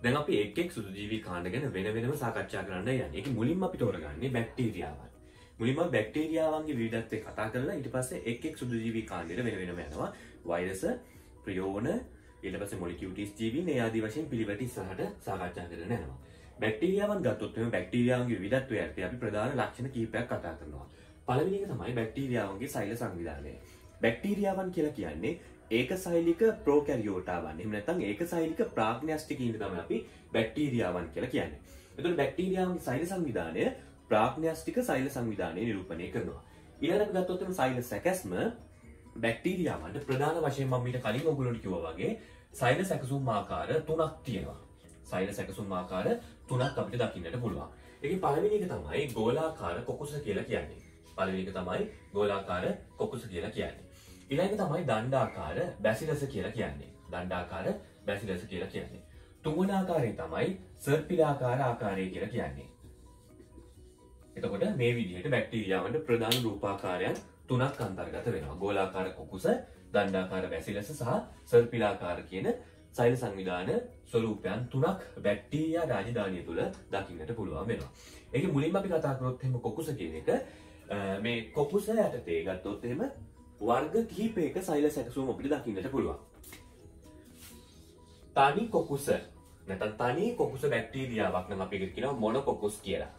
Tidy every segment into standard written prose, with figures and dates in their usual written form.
දැන් අපි එක් සුදුජීවී කාණ්ඩ ගැන වෙන වෙනම සාකච්ඡා කරන්න යන්නේ. ඒකේ මුලින්ම අපි තෝරගන්නේ බැක්ටීරියාවන්. මුලින්ම බැක්ටීරියාවන්ගේ විවිධත්වය කතා කරලා ඊට පස්සේ එක් සුදුජීවී කාණ්ඩයට වෙන වෙනම යනවා. වෛරස, ප්‍රියෝන, ඊට පස්සේ මොලිකියුටිස් ජීවීන් ඒ ආදී වශයෙන් පිළිවෙලට ඉස්සරහට සාකච්ඡා කරගෙන යනවා. බැක්ටීරියාවන් ගත්තොත් එimhe බැක්ටීරියාවන්ගේ විවිධත්වය යටතේ අපි ප්‍රධාන ලක්ෂණ කිහිපයක් කතා කරනවා. පළවෙනි එක තමයි බැක්ටීරියාවන්ගේ සෛල සංවිධානය. බැක්ටීරියාවන් කියලා කියන්නේ ඒකසෛලික ප්‍රෝකැරියෝටාවන්. එහෙම නැත්නම් ඒකසෛලික ප්‍රාග්න්‍යෂ්ටිකීන් තමයි අපි බැක්ටීරියාවන් කියලා කියන්නේ. එතකොට බැක්ටීරියාවන්ගේ සෛල සංවිධානය ප්‍රාග්න්‍යෂ්ටික සෛල සංවිධානය නිරූපණය කරනවා. ඊළඟට ගත්තොත් එimhe සෛල සැකැස්ම බැක්ටීරියාවන්ට ප්‍රධාන වශයෙන් මම ඊට කලින් ඔයගොල්ලන්ට කිව්වා වගේ සෛල සැකසුම් ආකාර 3ක් තියෙනවා. සෛල සැකසුම් ආකාර 3ක් අපිට දකින්නට පුළුවන්. ඒකේ පළවෙනි එක තමයි ගෝලාකාර කොකුස කියලා කියන්නේ. පළවෙනි එක තමයි ගෝලාකාර කොකුස කියලා කියන්නේ. ඊළඟ තමයි දණ්ඩාකාර බැසිලස් කියලා කියන්නේ. දණ්ඩාකාර බැසිලස් කියලා කියන්නේ. තුන්වන ආකාරය තමයි සර්පිලාකාර ආකාරය කියලා කියන්නේ. එතකොට මේ විදිහට බැක්ටීරියාවන්ට ප්‍රධාන රූපාකාරයන් 3ක් අන්තර්ගත වෙනවා. ගෝලාකාර කොකුස, දණ්ඩාකාර බැසිලස් සහ සර්පිලාකාර කියන සෛල සංවිධාන ස්වරූපයන් 3ක් බැක්ටීරියා රාජධානිය තුළ දකින්නට පුළුවන් වෙනවා. ඒකේ මුලින්ම අපි කතා කරොත් එහෙම කොකුස කියන එක මේ කොකුස යටතේ ගත්තොත් එහෙම වර්ග කිහිපයක සෛල සැකසුම් අපිට දකින්නට පුළුවන්. තනි කොකුස නැත්නම් තනි කොකුස බැක්ටීරියාවක් නම් අපි ඒකට කියනවා මොනොකොකස් කියලා.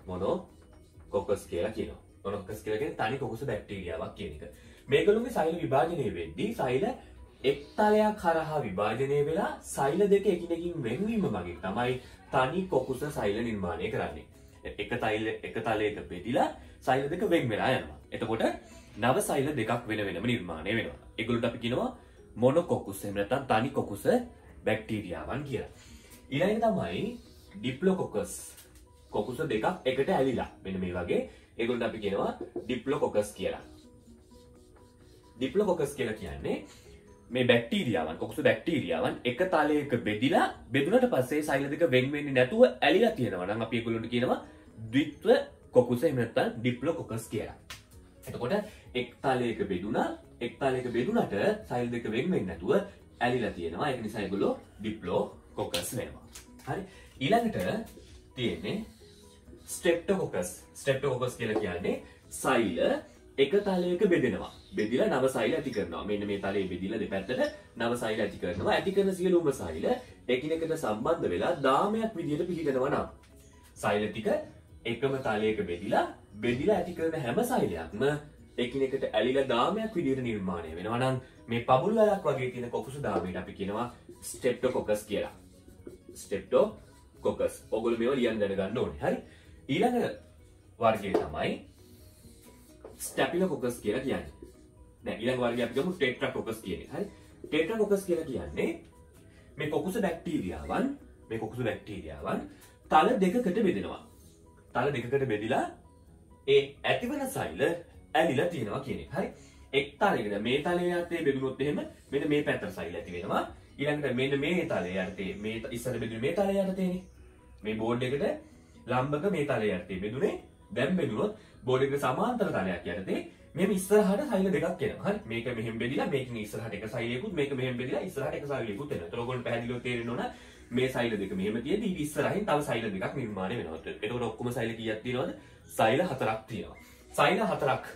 මොනොකොකස් කියලා කියනවා. මොනොකොකස් කියලා කියන්නේ තනි කොකුස බැක්ටීරියාවක් කියන එක. මේගොල්ලෝගේ සෛල විභාජනය වෙද්දී සෛල එක් තලයක් හරහා විභාජනය වෙලා සෛල දෙක එකිනෙකින් වෙන්වීම මගින් තමයි තනි කොකුස සෛල නිර්මාණය කරන්නේ. එක තලයක බෙදිලා සෛල දෙක වෙන් වෙලා යනවා. එතකොට නව සෛල දෙකක් වෙන වෙනම නිර්මාණය වෙනවා. ඒගොල්ලන්ට අපි කියනවා මොනොකොකුස් එහෙම නැත්නම් තනි කොකුස බැක්ටීරියාවන් කියලා. ඊළඟ තමයි ඩිප්ලොකොකස්. කොකුස දෙකක් එකට ඇලිලා. මෙන්න මේ වගේ ඒගොල්ලන්ට අපි කියනවා ඩිප්ලොකොකස් කියලා. ඩිප්ලොකොකස් කියලා කියන්නේ මේ බැක්ටීරියාවන් කොකුස බැක්ටීරියාවන් එක තලයක බෙදිලා බෙදුනට පස්සේ සෛල දෙක වෙන් වෙන්නේ නැතුව ඇලිලා තියෙනවා නම් අපි ඒගොල්ලන්ට කියනවා ද්විත්ව කොකුස එහෙම නැත්නම් ඩිප්ලොකොකස් කියලා. එතකොට එක් තලයක බෙදුනට සෛල දෙක වෙන් වෙන්නේ නැතුව ඇලිලා තියෙනවා. ඒක නිසා ඒගොල්ලෝ ඩිප්ලොකොකස් වෙනවා. හරි. ඊළඟට තියෙන්නේ ස්ට්‍රෙප්ටොකොකස්. ස්ට්‍රෙප්ටොකොකස් කියලා කියන්නේ සෛල එක තලයක බෙදෙනවා. බෙදිලා නව සෛල ඇති කරනවා. මෙන්න මේ තලයේ බෙදිලා දෙපැත්තට නව සෛල ඇති කරනවා. ඇති කරන සියලුම සෛල එකිනෙකට සම්බන්ධ වෙලා දාමයක් විදියට පිහිටනවා නම් සෛල ටික එකම තලයක බෙදිලා ඇති කරන හැම සෛලයක්ම එකිනෙකට ඇලිලා දාමයක් විදියට නිර්මාණය වෙනවා නම් මේ පබුල් වලක් වගේ තියෙන කොකුස දාමයට අපි කියනවා ස්ට්‍රෙප්ටොකොකස් කියලා. ස්ට්‍රෙප්ටොකොකස්. ඔයගොල්ලෝ මේවා ලියන්න දැනගන්න ඕනේ. හරි. ඊළඟ වර්ගය තමයි ස්ටැපිලොකොකස් කියලා කියන්නේ. දැන් ඊළඟ වර්ගය අපි ගමු ටෙට්‍රාකොකස් කියන එක. හරි. ටෙට්‍රාකොකස් කියලා කියන්නේ මේ කොකුස බැක්ටීරියාවන් තල දෙකකට බෙදෙනවා. තල දෙකකට බෙදිලා ඒ ඇතිවන සෛල ඇලිලා තියෙනවා කියන එක. හරි. එක් තලයකට මේ තලයේ යටතේ බෙදුනොත් එහෙම මෙන්න මේ පැත්තට සෛල ඇති වෙනවා. ඊළඟට මෙන්න මේ තලයේ යටතේ මේ ඉස්සර බෙදුනේ මේ තලයේ යටතේනේ. මේ බෝඩ් එකට ලම්බක මේ තලයේ යටතේ බෙදුනේ. දැන් බෙදුනොත් බෝඩ් එකට සමාන්තර තලයක් යටතේ මෙහෙම ඉස්සරහට සෛල දෙකක් එනවා. හරි. මේක මෙහෙම බෙදිලා මේකෙන් ඉස්සරහට එක සෛලයකුත් මේක මෙහෙම බෙදිලා ඉස්සරහට එක සෛලයකුත් එනවා. ඒතර ඔයගොල්ලෝ පැහැදිලිව තේරෙන්න ඕන මේ සෛල දෙක මෙහෙම තියෙද්දි ඊට ඉස්සරහින් තව සෛල දෙකක් නිර්මාණය වෙනවා. එතකොට ඔක්කොම සෛල කීයක් තියෙනවද? සෛල 4ක් තියෙනවා. සෛල 4ක්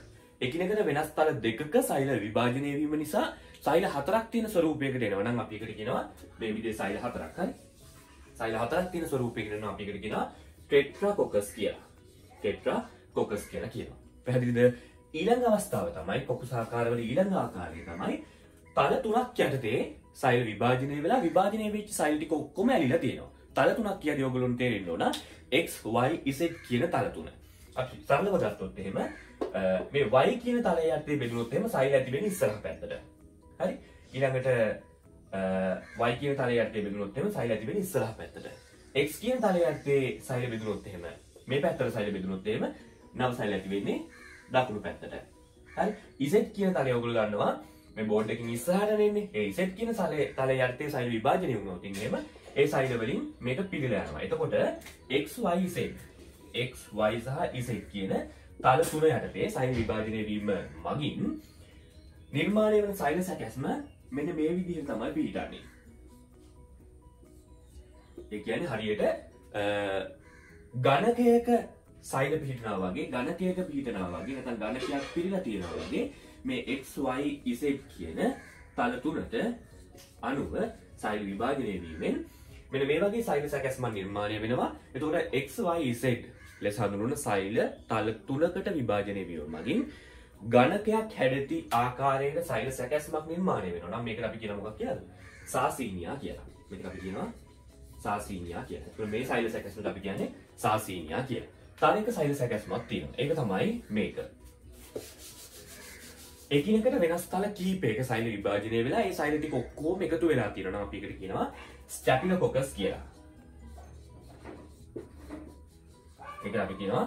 එකිනෙකට වෙනස් තල දෙකක සෛල විභාජනය වීම නිසා සෛල 4ක් තියෙන ස්වරූපයකට එනවා නම් අපි ඒකට කියනවා මේ විදිහේ සෛල 4ක්. හරි. සෛල 4ක් තියෙන ස්වරූපයකට එනවා අපි ඒකට කියනවා ටෙට්‍රාකොකස් කියලා. ටෙට්‍රාකොකස් කියලා කියනවා. පැහැදිලිද? ඊළඟ අවස්ථාව තමයි කොකුස ආකාරවල ඊළඟ ආකාරය තමයි තල 3ක් යටතේ සෛල විභාජනය වෙලා විභාජනය වෙච්ච සෛල ටික ඔක්කොම ඇලිලා තියෙනවා. තල 3ක් කියදී ඔයගොල්ලොන්ට තේරෙන්න ඕන x y z කියන තල 3. අපි සරලව ගත්තොත් එහෙම මේ y කියන තලයේ යටතේ බෙදුනොත් එහෙම සෛල ඇති වෙන්නේ ඉස්සරහ පැත්තට. හරි. ඊළඟට y කියන තලයේ යටතේ බෙදුනොත් එහෙම සෛල ඇති වෙන්නේ ඉස්සරහ පැත්තට. x කියන තලයේ යටතේ සෛල බෙදුනොත් එහෙම මේ පැත්තට සෛල බෙදුනොත් එහෙම නව සෛල ඇති වෙන්නේ දකුණු පැත්තට. හරි. z කියන තලය ඔයගොල්ලෝ ගන්නවා මේ බෝඩ් එකකින් ඉස්සරහට එන්නේ. ඒ z කියන තලයේ යටතේ සෛල විභාජනය වුණොත් එහෙම ඒ සෛල වලින් මේක පිළිලා යනවා. එතකොට x y z සහ z කියන තල තුන යටතේ සෛල විභාජනය වීම මගින් නිර්මාණය වන සෛල සැකැස්ම මෙන්න මේ විදිහට තමයි පිළිටන්නේ. ඒ කියන්නේ හරියට ගණකයක සෛල පිහිටනවා වගේ ගණකයක පිහිටනවා වගේ නැත්නම් ගණකයක් පිරීලා තියෙනවා වගේ මේ x y z කියන තල තුනට අනුව සෛල විභාජනය වීමෙන් මෙන්න මේ වගේ සෛල සැකැස්මක් නිර්මාණය වෙනවා. එතකොට x y z ලෙස හඳුන්වන සෛල තල තුනකට විභාජනය වීම මගින් ගණකයක් හැඩති ආකාරයට සෛල සැකැස්මක් නිර්මාණය වෙනවා. නම් මේකට අපි කියන මොකක් කියලාද? සාසීනියා කියලා. මේකට අපි කියනවා සාසීනියා කියලා. ඒත් මේ සෛල සැකැස්මට අපි කියන්නේ සාසීනියා කියලා. තව එක සෛල සැකැස්මක් තියෙනවා. ඒක තමයි මේක. එකිනෙකට වෙනස් තල කිහිපයක සෛල විභාජනය වෙලා ඒ සෛල ටික ඔක්කොම එකතු වෙලා තියෙනවා. නම් අපි ඒකට කියනවා ස්ටැපිලොකොකස් කියලා. ඒකට අපි කියනවා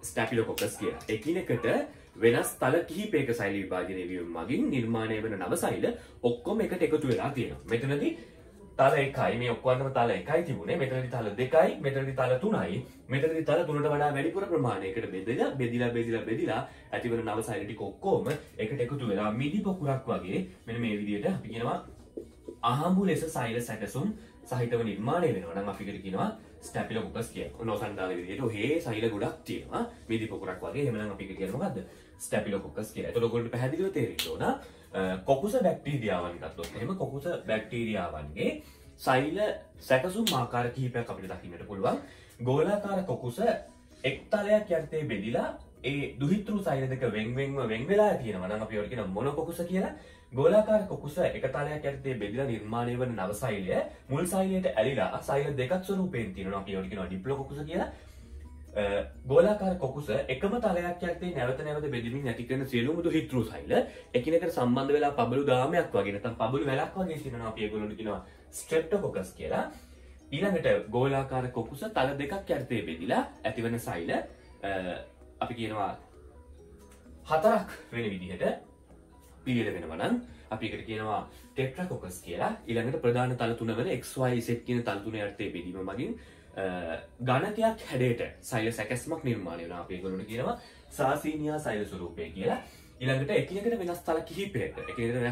ස්ටැපිලොකොකස් කියලා. එකිනෙකට වෙනස් තල කිහිපයක සෛල විභාජනය වීම මගින් නිර්මාණය වෙන නව සෛල ඔක්කොම එකට එකතු වෙලා තියෙනවා. මෙතනදී තල 1යි මේ ඔක්කොම තල 1යි තිබුණේ. මෙතනදී තල 2යි, මෙතනදී තල 3යි, මෙතනදී තල 3ට වඩා වැඩිපුර ප්‍රමාණයකට බෙදලා ඇතිවන නව සෛල ටික ඔක්කොම එකට එකතු වෙලා මිදි පොකුරක් වගේ මෙන්න මේ විදිහට අපි කියනවා අහඹු ලෙස සෛල සැකසුම් සහිතව නිර්මාණය වෙනවා. නම් අපි ඒකට කියනවා ස්ටැපිලොකොකස් කියලා. ඔනෝසන්දාල විදිහට ඔහේ සෛල ගොඩක් තියෙනවා. මිදි පොකුරක් වගේ. එහෙමනම් අපි ඒකට කියන්නේ මොකද්ද? ස්ටැපිලොකොකස් කියලා. ඒතකොට ඔයගොල්ලෝ පැහැදිලිව තේරෙන්න ඕන. කොකුස බැක්ටීරියාවන් ගත්තොත් එහෙම කොකුස බැක්ටීරියාවන්ගේ සෛල සැකසුම් ආකාර කිහිපයක් අපිට දකින්නට පුළුවන්. ගෝලාකාර කොකුස එක් තලයක් යටතේ බෙදිලා ඒ දුහිතෘ සෛල දෙක වෙන් වෙලා තියෙනවා. නම් අපි ඒකට කියන මොනොකොකුස කියලා. ගෝලාකාර කොකුස එක තලයක් යටතේ බෙදිලා නිර්මාණය වන නව සෛලය මුල් සෛලයට ඇලිලා සෛල දෙකක් ස්වරූපයෙන් තියෙනවා. අපි ඒකට කියනවා ඩිප්ලොකොකුස කියලා. ගෝලාකාර කොකුස එකම තලයක් යටතේ නැවත බෙදීමින් නැති කරන සියලුම දුහිතෘ සෛල එකිනෙකට සම්බන්ධ වෙලා පබළු දාමයක් වගේ නැත්නම් පබළු වැලක් වගේ තියෙනවා. අපි ඒගොල්ලන්ට කියනවා ස්ට්‍රෙප්ටොකොකස් කියලා. ඊළඟට ගෝලාකාර කොකුස තල දෙකක් යටතේ බෙදිලා ඇතිවන සෛල අපි කියනවා හතරක් වෙන විදිහට පිළියෙල වෙනවා. නම් අපි ඒකට කියනවා ටෙට්‍රාකොකස් කියලා. ඊළඟට ප්‍රධාන තල තුන වෙන x y z කියන තල තුන යටතේ බෙදීම මගින් ගණකයක් හැඩයට සෛල සැකැස්මක් නිර්මාණය වෙනවා. අපි ඒගොල්ලන්ට කියනවා සාසීනියා සෛල ස්වරූපය කියලා. ඊළඟට එකිනෙකට වෙනස්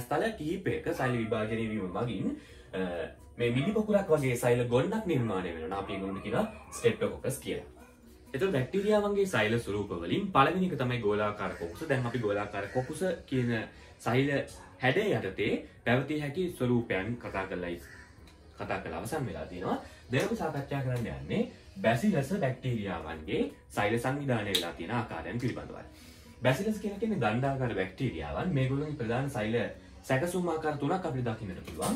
තල කිහිපයක සෛල විභාජනය වීම මගින් මේ මිදි පොකුරක් වගේ සෛල ගොන්නක් නිර්මාණය වෙනවා. අපි ඒගොල්ලන්ට කියනවා ස්ට්‍රෙප්ටොකොකස් කියලා. එතකොට බැක්ටීරියාවන්ගේ සෛල ස්වරූප වලින් පළවෙනි එක තමයි ගෝලාකාර කොකුස. දැන් අපි ගෝලාකාර කොකුස කියන සෛල හැඩය යටතේ පැවතිය හැකි ස්වරූපයන් කතා කරලා අවසන් වෙලා තියෙනවා. දැන් අපි සාකච්ඡා කරන්න යන්නේ බැසිලස් බැක්ටීරියාවන්ගේ සෛල සංවිධානය වෙලා තියෙන ආකාරයන් පිළිබඳවයි. බැසිලස් කියන්නේ දණ්ඩාකාර බැක්ටීරියාවන්. මේගොල්ලෝගේ ප්‍රධාන සෛල සැකසුම් ආකාර තුනක් අපිට දකින්නට පුළුවන්.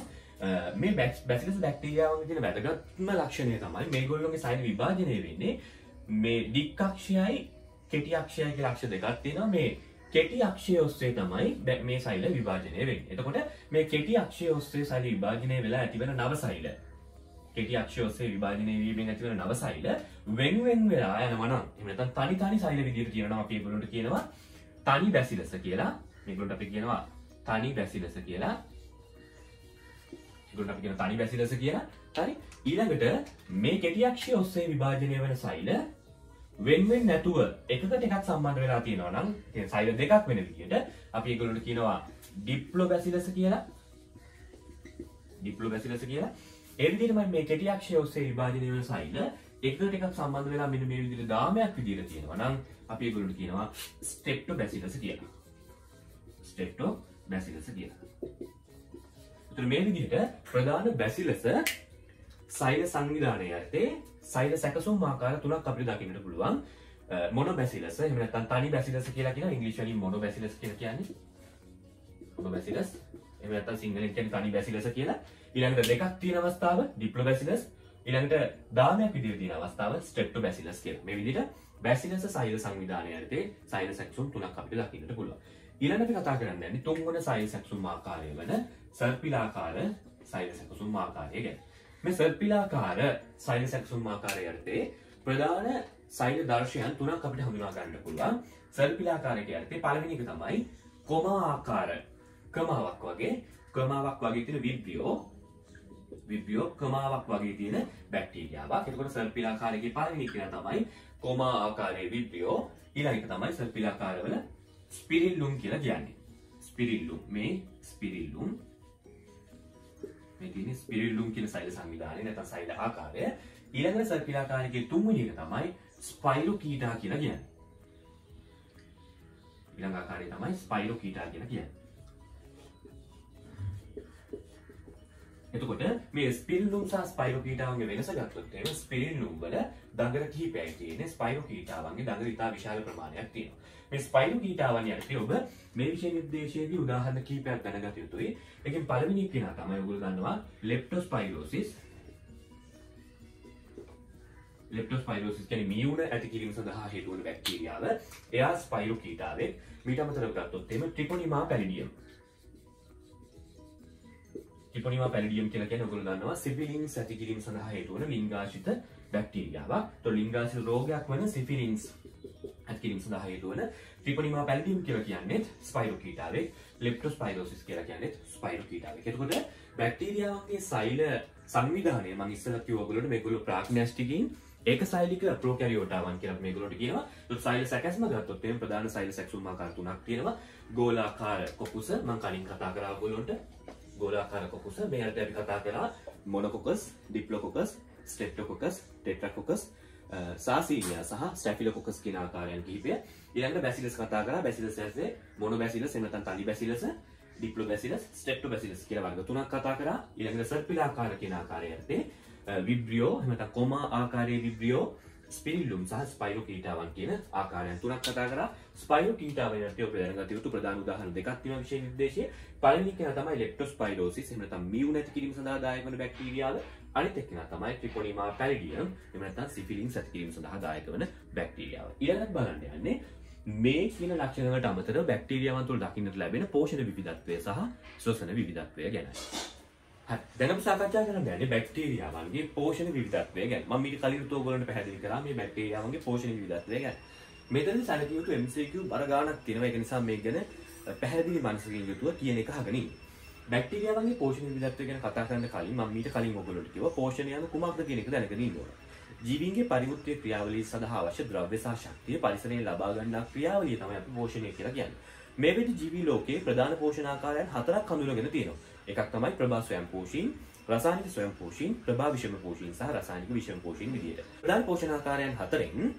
මේ බැසිලස් බැක්ටීරියාවන්ගේ තියෙන වැදගත්ම ලක්ෂණය තමයි මේගොල්ලෝගේ සෛල විභාජනය වෙන්නේ මේ දික් අක්ෂයයි කෙටි අක්ෂයයි කියලා අක්ෂ දෙකක් තියෙනවා. මේ කෙටි අක්ෂය ඔස්සේ තමයි මේ සෛල විභාජනය වෙන්නේ. එතකොට මේ කෙටි අක්ෂය ඔස්සේ සෛල විභාජනය වෙලා ඇතිවන නව සෛල කෙටි අක්ෂය ඔස්සේ විභාජනය වීමෙන් ඇතිවන නව සෛල වෙන වෙලා යනවා. නම් එහෙම නැත්නම් තනි සෛල විදිහට තියෙනවා. අපි ඒගොල්ලන්ට කියනවා තනි බැසිලස් කියලා. මේගොල්ලන්ට අපි කියනවා තනි බැසිලස් කියලා. ඒගොල්ලන්ට අපි කියනවා තනි බැසිලස් කියලා. හරි. ඊළඟට මේ කෙටි අක්ෂය ඔස්සේ විභාජනය වෙන සෛල වෙන නැතුව එකකට එකක් සම්බන්ධ වෙලා තියෙනවා. නම් කියන්නේ සෛල දෙකක් වෙන විදිහට අපි ඒගොල්ලන්ට කියනවා ඩිප්ලොබැසිලස් කියලා. ඩිප්ලොබැසිලස් කියලා. ඒ විදිහටම මේ කෙටි අක්ෂය ඔස්සේ විභාජනය වෙන සෛල එකකට එකක් සම්බන්ධ වෙලා මෙන්න මේ විදිහට දාමයක් විදිහට තියෙනවා. නම් අපි ඒගොල්ලන්ට කියනවා ස්ටෙප්ටොබැසිලස් කියලා. ස්ටෙප්ටොබැසිලස් කියලා. ඒතර මේ විදිහට ප්‍රධාන බැසිලස් සෛල සංවිධානය යටතේ සෛල සැකසුම් ආකාර තුනක් අපිට දකින්නට පුළුවන්. මොනොබැසිලස් එහෙම නැත්නම් තනි බැසිලස් කියලා කියනවා. ඉංග්‍රීසි වලින් මොනොබැසිලස් කියලා කියන්නේ. මොනොබැසිලස් එහෙම නැත්නම් සිංහලෙන් කියන්නේ තනි බැසිලස් කියලා. ඊළඟට දෙකක් තියෙන අවස්ථාව ඩිප්ලොබැසිලස්. ඊළඟට දාමයක් විදිහට තියෙන අවස්ථාව ස්ට්‍රෙප්ටොබැසිලස් කියලා. මේ විදිහට බැසිලස් සෛල සංවිධානය යටතේ සෛල සැකසුම් තුනක් අපිට දකින්නට පුළුවන්. ඊළඟට අපි කතා කරන්න යන්නේ තුන්වන සෛල සැකසුම් ආකාරය වන සර්පිලාකාර සෛල සැකසුම් ආකාරය ගැන. මේ සර්පිලාකාර සෛල සැකසුම් ආකාරය යටතේ ප්‍රධාන සෛල දර්ශයන් තුනක් අපිට හඳුනා ගන්න පුළුවන්. සර්පිලාකාරයට යටතේ පළවෙනි එක තමයි කොමා ආකාර කමාවක් වගේ තියෙන විබ්‍රියෝ කමාවක් වගේ තියෙන බැක්ටීරියාවක්. එතකොට සර්පිලාකාරයේ පළවෙනි එක තමයි කොමා ආකාරයේ විබ්‍රියෝ. ඊළඟ එක තමයි සර්පිලාකාරවල ස්පිරිල්ලුම් කියලා කියන්නේ. ස්පිරිල්ලුම් මේ තියෙන්නේ ස්පිරිලුම් කියන සෛල සංවිධානය නැත්නම් සෛල ආකාරය. ඊළඟට සර්පිලාකාරයේ තුන්වෙනි එක තමයි ස්පයිරෝකීටා කියලා කියන්නේ. ඊළඟ ආකාරය තමයි ස්පයිරෝකීටා කියලා කියන්නේ. එතකොට මේ ස්පිරිලුම් සහ ස්පයිරෝකීටාවන්ගේ වෙනස ගත්තොත් එහෙනම් ස්පිරිලුම් වල දඟර කිහිපයක් තියෙන්නේ. ස්පයිරෝකීටාවන්ගේ දඟර ඉතා විශාල ප්‍රමාණයක් තියෙනවා. මේ ස්පයිරෝකීටාවන් යටතේ ඔබ මේ විෂය නිර්දේශයේදී උදාහරණ කිහිපයක් දැනගත යුතුයි. ඒකෙන් පළවෙනි එක කෙනා තමයි ඔයගොල්ලෝ දන්නවා ලෙප්ටෝස්පයිරෝසිස්. ලෙප්ටෝස්පයිරෝසිස් කියන්නේ මියුන ඇති කිරීම සඳහා හේතු වන බැක්ටීරියාව. එයා ස්පයිරෝකීටාවෙක්. ඊට අමතරව ගත්තොත් එහෙම ට්‍රිපොනිමා පැලිඩියම්. ට්‍රිපොනිමා පැලිඩියම් කියලා කියන්නේ ඔයගොල්ලෝ දන්නවා සිෆිලින්ස් ඇති කිරීම සඳහා හේතු වන ලිංගාශ්‍රිත බැක්ටීරියාවක්. તો ලිංගාශ්‍රිත රෝගයක් වන සිෆිලින්ස් ඇති කිරීම සඳහා හේතු වන ට්‍රිපොනිමා පැලිඩියම් කියලා කියන්නේ ස්පයිරෝකීටාවෙක්. ලෙප්ටෝස්පයිරෝසිස් කියලා කියන්නේ ස්පයිරෝකීටාවෙක්. එතකොට බැක්ටීරියාවන්ගේ සෛල සංවිධානය මම ඉස්සෙල්ලා කිව්වා ඔයගොල්ලෝට මේගොල්ලෝ ප්‍රාග්නැස්ටිකින් ඒකසෛලික ප්‍රෝකැරියෝටාවන් කියලා මේගොල්ලෝට කියනවා. ඒත් සෛල සැකැස්ම ගත්තොත් එහෙනම් ප්‍රධාන සෛල සැකසුම් ආකාර තුනක් තියෙනවා. ගෝලාකාර කොකුස මම කලින් කතා කරා ඔයගොල්ලන්ට. ගෝලාකාර කොකුස මෙයාට අපි කතා කරා මොනොකොකස්, ඩිප්ලොකොකස්, ස්ට්‍රෙප්ටොකොකස්, ටෙට්‍රාකොකස්, සාසීනියා සහ ස්ටැෆිලොකොකස් කියන ආකාරයන් කිහිපය. ඊළඟට බැසිලස් කතා කරා. බැසිලස් ඇස්සේ මොනොබැසිලස් එහෙම නැත්නම් තනි බැසිලස්, ඩිප්ලොබැසිලස්, ස්ට්‍රෙප්ටොබැසිලස් කියලා වර්ග තුනක් කතා කරා. ඊළඟට සර්පිලාකාර කියන ආකාරය යටතේ විබ්‍රියෝ එහෙම නැත්නම් කොමා ආකාරයේ විබ්‍රියෝ, ස්පිරිලුම් සහ ස්පයිරෝකීටාවන් කියන ආකාරයන් තුනක් කතා කරා. ස්පයිරෝකීටාවන් යටතේ ඔබ දැනගත යුතු ප්‍රධාන උදාහරණ දෙකක් තියෙනවා විශේෂ නිර්දේශයේ. පළවෙනි එක තමයි ලෙප්ටෝස්පයිරෝසිස් එහෙම නැත්නම් මියුන ඇති කිරීම සඳහා දායක වන බැක්ටීරියාව. අනිත් එක තමයි ට්‍රිපොනිමා පැලිඩියම් එහෙම නැත්නම් සිෆිලින්ස් ඇති කිරීම සඳහා දායක වන බැක්ටීරියාව. ඊළඟට බලන්න යන්නේ මේ කියන ලක්ෂණ වලට අමතරව බැක්ටීරියාවන් තුළ දකින්නට ලැබෙන පෝෂණ විවිධත්වය සහ ශ්වසන විවිධත්වය ගැන. හරි. දැන් අපි සාකච්ඡා කරන්න යන්නේ බැක්ටීරියාවන්ගේ පෝෂණ විවිධත්වය ගැන. මම ඊට කලින් ඔයගොල්ලන්ට පැහැදිලි කරා මේ බැක්ටීරියාවන්ගේ පෝෂණ විවිධත්වය ගැන. මෙතනදී සැලකිය යුතු MCQ බර ගාණක් තියෙනවා. ඒක නිසා මේක ගැන පැහැදිලි මනසකින් යුතුව කියන එක අහගෙන ඉන්න. බැක්ටීරියාවන්ගේ පෝෂණ විවිධත්වය ගැන කතා කරන්න කලින් මම ඊට කලින් ඔයගොල්ලන්ට කිව්වා පෝෂණය යන කුමක්ද කියන එක දැනගෙන ඉන්න ඕන. ජීවීන්ගේ පරිවෘත්තීය ක්‍රියාවලිය සඳහා අවශ්‍ය ද්‍රව්‍ය සහ ශක්තිය පරිසරයෙන් ලබා ගන්නා ක්‍රියාවලිය තමයි අපි පෝෂණය කියලා කියන්නේ. මේ වෙද්දී ජීවී ලෝකයේ ප්‍රධාන පෝෂණාකාරයන් හතරක් හඳුනාගෙන තියෙනවා. එකක් තමයි ප්‍රභා ස්වයංපෝෂීන්, රසායනික ස්වයංපෝෂීන්, ප්‍රභා විෂමපෝෂීන් සහ රසායනික විෂමපෝෂීන් විදියට. ප්‍රධාන පෝෂණාකාරයන් හතරෙන්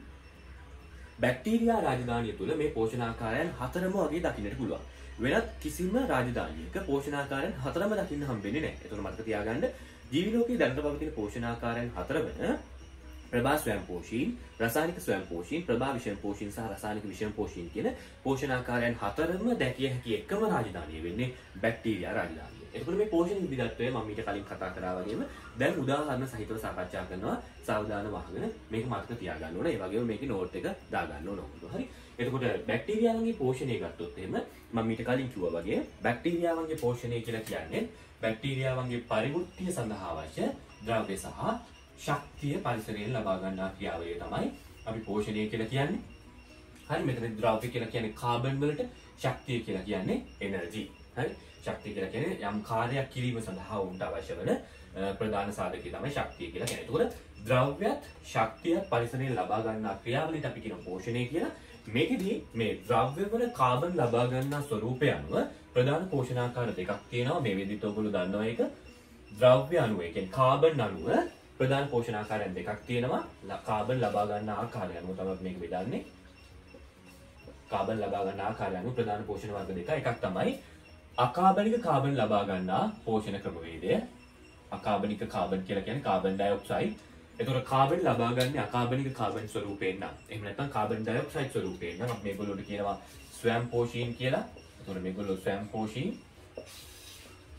බැක්ටීරියා රාජධානිය තුළ මේ පෝෂණාකාරයන් හතරම වගේ දකින්නට පුළුවන්. වෙනත් කිසිම රාජධානියක පෝෂණාකාරයන් හතරම දකින්න හම්බෙන්නේ නැහැ. ඒතකොට මතක තියාගන්න ජීවි ලෝකයේ දැනට පවතින පෝෂණාකාරයන් හතර වෙන ප්‍රභා ස්වයංපෝෂීන්, රසායනික ස්වයංපෝෂීන්, ප්‍රභා විෂමපෝෂීන් සහ රසායනික විෂමපෝෂීන් කියන පෝෂණාකාරයන් හතරම දැකිය හැකි එකම රාජධානිය වෙන්නේ බැක්ටීරියා රාජධානිය. එතකොට මේ පෝෂණ විවිධත්වය මම ඊට කලින් කතා කරා වගේම දැන් උදාහරණ සහිතව සාකච්ඡා කරනවා. සාවධානව අහගෙන මේක මතක තියාගන්න ඕනේ. ඒ වගේම මේකේ නෝට් එක දාගන්න ඕනේ. හරි. එතකොට බැක්ටීරියාවන්ගේ පෝෂණය ගත්තොත් එහෙම මම ඊට කලින් කිව්වා වගේ බැක්ටීරියාවන්ගේ පෝෂණය කියලා කියන්නේ බැක්ටීරියාවන්ගේ පරිවෘත්තිය සඳහා අවශ්‍ය ද්‍රව්‍ය සහ ශක්තිය පරිසරයෙන් ලබා ගන්නා ක්‍රියාවලිය තමයි අපි පෝෂණය කියලා කියන්නේ. හරි. මෙතන ද්‍රව්‍ය කියලා කියන්නේ කාබන් වලට, ශක්තිය කියලා කියන්නේ එනර්ජි. හරි. ශක්තිය කියලා කියන්නේ යම් කාර්යයක් කිරීම සඳහා උන්ට අවශ්‍ය වන ප්‍රධාන සාධකය තමයි ශක්තිය කියලා කියන්නේ. එතකොට ද්‍රව්‍යත් ශක්තියත් පරිසරයෙන් ලබා ගන්නා ක්‍රියාවලියට අපි කියන පෝෂණය කියලා. මේකෙදී මේ ද්‍රව්‍ය වල කාබන් ලබා ගන්නා ස්වરૂපය අනුව ප්‍රධාන පෝෂණාකාර දෙකක් තියෙනවා. මේ වෙද්දිත් ඔයගොල්ලෝ දන්නවා ඒක. ද්‍රව්‍ය අණුව, ඒ කියන්නේ කාබන් අණුව ප්‍රධාන පෝෂණාකාරයන් දෙකක් තියෙනවා. කාබන් ලබා ගන්න ආකාරය අනුව තමයි මේක බෙදන්නේ. කාබන් ලබා ගන්න ආකාරය අනුව ප්‍රධාන පෝෂණ වර්ග දෙක. එකක් තමයි අකාබනික කාබන් ලබා ගන්නා පෝෂණ ක්‍රමවේදය. අකාබනික කාබන් කියලා කියන්නේ කාබන් ඩයොක්සයිඩ්. එතකොට කාබන් ලබා ගන්න අකාබනික කාබන් ස්වරූපයෙන් නම් එහෙම නැත්නම් කාබන් ඩයොක්සයිඩ් ස්වරූපයෙන් නම් අපි මේගොල්ලෝට කියනවා ස්වයංපෝෂීන් කියලා. එතකොට මේගොල්ලෝ ස්වයංපෝෂීන්.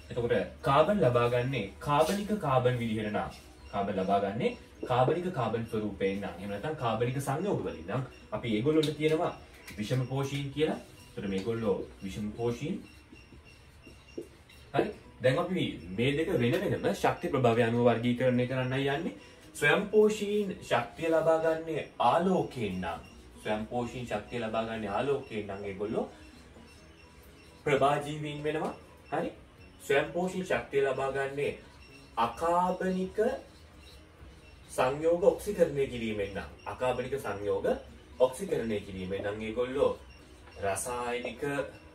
එතකොට කාබන් ලබා ගන්නේ කාබනික කාබන් විදිහට නම් කාබන් ලබා ගන්නේ කාබනික කාබන් ස්වරූපයෙන් නම් එහෙම නැත්නම් කාබනික සංයෝග වලින් නම් අපි ඒගොල්ලොන්ට කියනවා විෂමපෝෂීන් කියලා. එතකොට මේගොල්ලෝ විෂමපෝෂීන්. හරි. දැන් අපි මේ දෙක වෙන වෙනම ශක්ති ප්‍රභාවය අනුව වර්ගීකරණය කරන්නයි යන්නේ. ස්වයංපෝෂීන් ශක්තිය ලබා ගන්නේ ආලෝකයෙන් නම් ස්වයංපෝෂීන් ශක්තිය ලබා ගන්නේ ආලෝකයෙන් නම් ඒගොල්ලෝ ප්‍රභාජීවීන් වෙනවා. හරි. ස්වයංපෝෂීන් ශක්තිය ලබා ගන්නේ අකාබනික සංයෝග ඔක්සිකරණය කිරීමෙන් නම් අකාබනික සංයෝග ඔක්සිකරණය කිරීමෙන් නම් ඒගොල්ලෝ රසායනික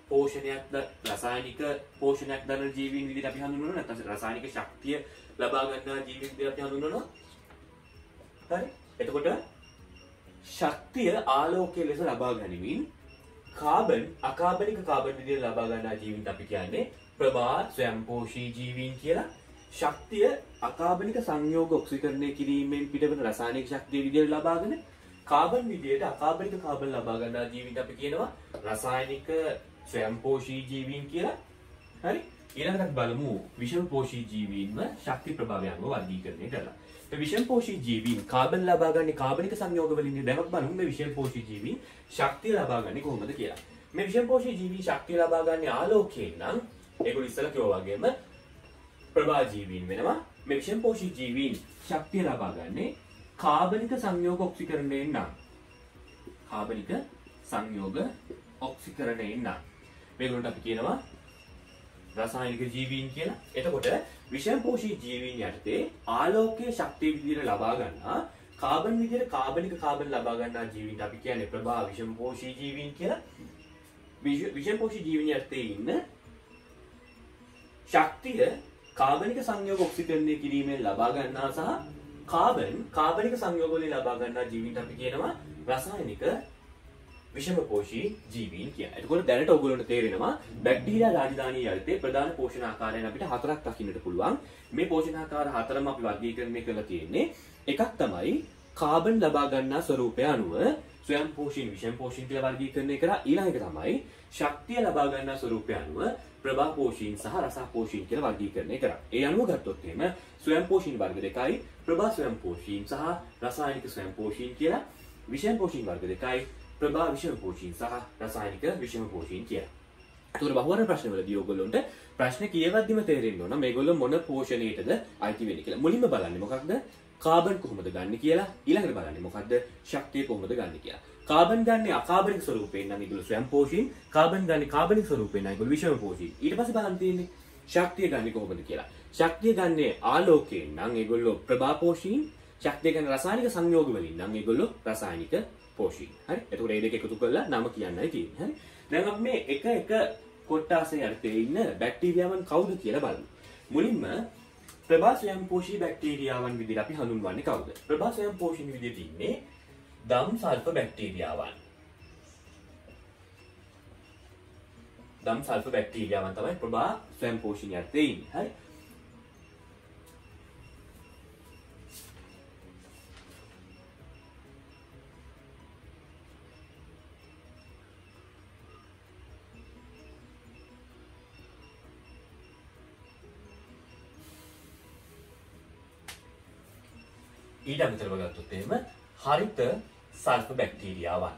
පෝෂණයක් රසායනික පෝෂණයක් දරන ජීවීන් විදිහට අපි හඳුන්වනවා නැත්නම් රසායනික ශක්තිය ලබා ගන්නා ජීවීන් විදිහට අපි හඳුන්වනවා. හරි. එතකොට ශක්තිය ආලෝකයේ ලෙස ලබා ගනිමින් කාබන් අකාබනික කාබන් විදිහට ලබා ගන්නා ජීවීන් අපි කියන්නේ ප්‍රභා ස්වයංපෝෂී ජීවීන් කියලා. ශක්තිය අකාබනික සංයෝග ඔක්සිකරණය කිරීමෙන් පිටවන රසායනික ශක්තිය විදිහට ලබාගෙන කාබන් විදිහට අකාබනික කාබන් ලබා ගන්නා ජීවීන් අපි කියනවා රසායනික ස්වයංපෝෂී ජීවීන් කියලා. හරි. ඊළඟට අපි බලමු විෂමපෝෂී ජීවීන්ව ශක්ති ප්‍රභාවය අනුව වර්ගීකරණය කරලා. මේ විෂමපෝෂී ජීවීන් කාබන් ලබා ගන්නේ කාබනික සංයෝග වලින්. දැන් අපි බලමු මේ විෂමපෝෂී ජීවීන් ශක්තිය ලබා ගන්නේ කොහොමද කියලා. මේ විෂමපෝෂී ජීවීන් ශක්තිය ලබා ගන්නේ ආලෝකයෙන් නම් ඒගොල්ලෝ ඉස්සෙල්ලා කිව්වා වගේම ප්‍රභා ජීවීන් වෙනවා. මේ විෂමපෝෂී ජීවීන් ශක්තිය ලබා ගන්නේ කාබනික සංයෝග ඔක්සිකරණයෙන් නම්. කාබනික සංයෝග ඔක්සිකරණයෙන් නම්. මේගොල්ලන්ට අපි කියනවා රසායනික ජීවීන් කියලා. එතකොට විෂමපෝෂී ජීවීන් යටතේ ආලෝකයේ ශක්තිය විදිහට ලබා ගන්නා කාබන් විදිහට කාබනික කාබන් ලබා ගන්නා ජීවීන්ට අපි කියන්නේ ප්‍රභා විෂමපෝෂී ජීවීන් කියලා. විෂමපෝෂී ජීවීන් යටතේ ඉන්න ශක්තිය කාබනික සංයෝග ඔක්සිකරණය කිරීමෙන් ලබා ගන්නා සහ කාබනික සංයෝග වලින් ලබා ගන්නා ජීවීන්ට අපි කියනවා රසායනික විෂමපෝෂී ජීවීන් කියලා. එතකොට දැනට ඔයගොල්ලන්ට තේරෙනවා බැක්ටීරියා රාජධානිය යටතේ ප්‍රධාන පෝෂණ ආකාරයන් අපිට හතරක් දකින්නට පුළුවන්. මේ පෝෂණ ආකාර හතරම අපි වර්ගීකරණය කරලා තියෙන්නේ. එකක් තමයි කාබන් ලබා ගන්නා ස්වරූපය අනුව ස්වයංපෝෂී විෂමපෝෂී කියලා වර්ගීකරණය කරා. ඊළඟ එක තමයි ශක්තිය ලබා ගන්නා ස්වරූපය අනුව ප්‍රභාපෝෂීන් සහ රසපෝෂීන් කියලා වර්ගීකරණය කරා. ඒ අනුව ගත්තොත් එහෙම ස්වයංපෝෂීන් වර්ග දෙකයි ප්‍රභා ස්වයංපෝෂීන් සහ රසායනික ස්වයංපෝෂීන් කියලා. විෂමපෝෂීන් වර්ග දෙකයි ප්‍රභා විෂමපෝෂීන් සහ රසායනික විෂමපෝෂීන් කියලා. ඒතකොට බහුවර්ණ ප්‍රශ්නවලදී ඔයගොල්ලොන්ට ප්‍රශ්න කියවද්දිම තේරෙන්න ඕන මේගොල්ලෝ මොන පෝෂණයටද අයිති වෙන්නේ කියලා. මුලින්ම බලන්නේ මොකක්ද? කාබන් කොහොමද ගන්න කියලා. ඊළඟට බලන්නේ මොකක්ද? ශක්තිය කොහොමද ගන්න කියලා. කාබන් ගන්නේ අකාබනික ස්වරූපයෙන් නම් ඒගොල්ලෝ ස්වයංපෝෂීන්. කාබන් ගන්නේ කාබනික ස්වරූපයෙන් නම් ඒගොල්ලෝ විෂමපෝෂීන්. ඊට පස්සේ බලන්න තියෙන්නේ ශක්තිය ගන්නේ කොහොමද කියලා. ශක්තිය ගන්නේ ආලෝකයෙන් නම් ඒගොල්ලෝ ප්‍රභාපෝෂීන්. ශක්තිය ගන්න රසායනික සංයෝග වලින් නම් ඒගොල්ලෝ රසායනික පෝෂීන්. හරි. එතකොට මේ දෙක එකතු කරලා නම කියන්නයි තියෙන්නේ. හරි. දැන් අපි මේ එක කොට්ටාසේ යටතේ ඉන්න බැක්ටීරියාවන් කවුද කියලා බලමු. මුලින්ම ප්‍රභා ස්වයංපෝෂී බැක්ටීරියාවන් විදිහට අපි හඳුන්වන්නේ කවුද? ප්‍රභා ස්වයංපෝෂී විදිහට ඉන්නේ දම් සල්ෆර් බැක්ටීරියාවන්. දම් සල්ෆර් බැක්ටීරියාවන් තමයි ප්‍රභා ස්වයංපෝෂී යටතේ ඉන්නේ. හරි. ඊට අමතරව ගත්තොත් එහෙම හරිත සල්ෆර් බැක්ටීරියාවන්.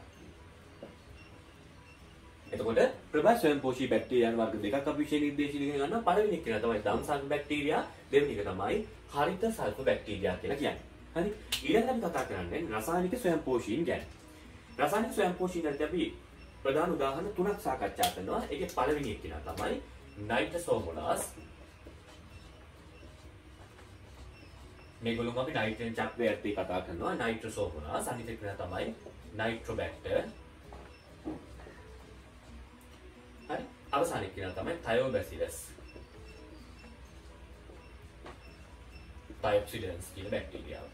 එතකොට ප්‍රභා ස්වයංපෝෂී බැක්ටීරියාන් වර්ග දෙකක් අපි විශේෂ නිර්දේශිතකින් ගන්නවා. පළවෙනි එක තමයි දම් සල්ෆර් බැක්ටීරියා, දෙවෙනි එක තමයි හරිත සල්ෆර් බැක්ටීරියා කියලා කියන්නේ. හරි. ඊළඟට අපි කතා කරන්නේ රසායනික ස්වයංපෝෂීන් ගැන. රසායනික ස්වයංපෝෂීන් වලදී අපි ප්‍රධාන උදාහරණ තුනක් සාකච්ඡා කරනවා. ඒකේ පළවෙනි එක තමයි නයිට්‍රෝසෝමෝනාස්. මේගොල්ලෝ අපි නයිට්‍රජන් චක්‍රය යටතේ කතා කරනවා. නයිට්‍රෝසෝමෝනාස් අනිත් එක තමයි නයිට්‍රෝබැක්ටර්. හරි. අවසාන එක තමයි තයෝබැසිලස්. තයොක්සිඩන්ස් කියන බැක්ටීරියාව.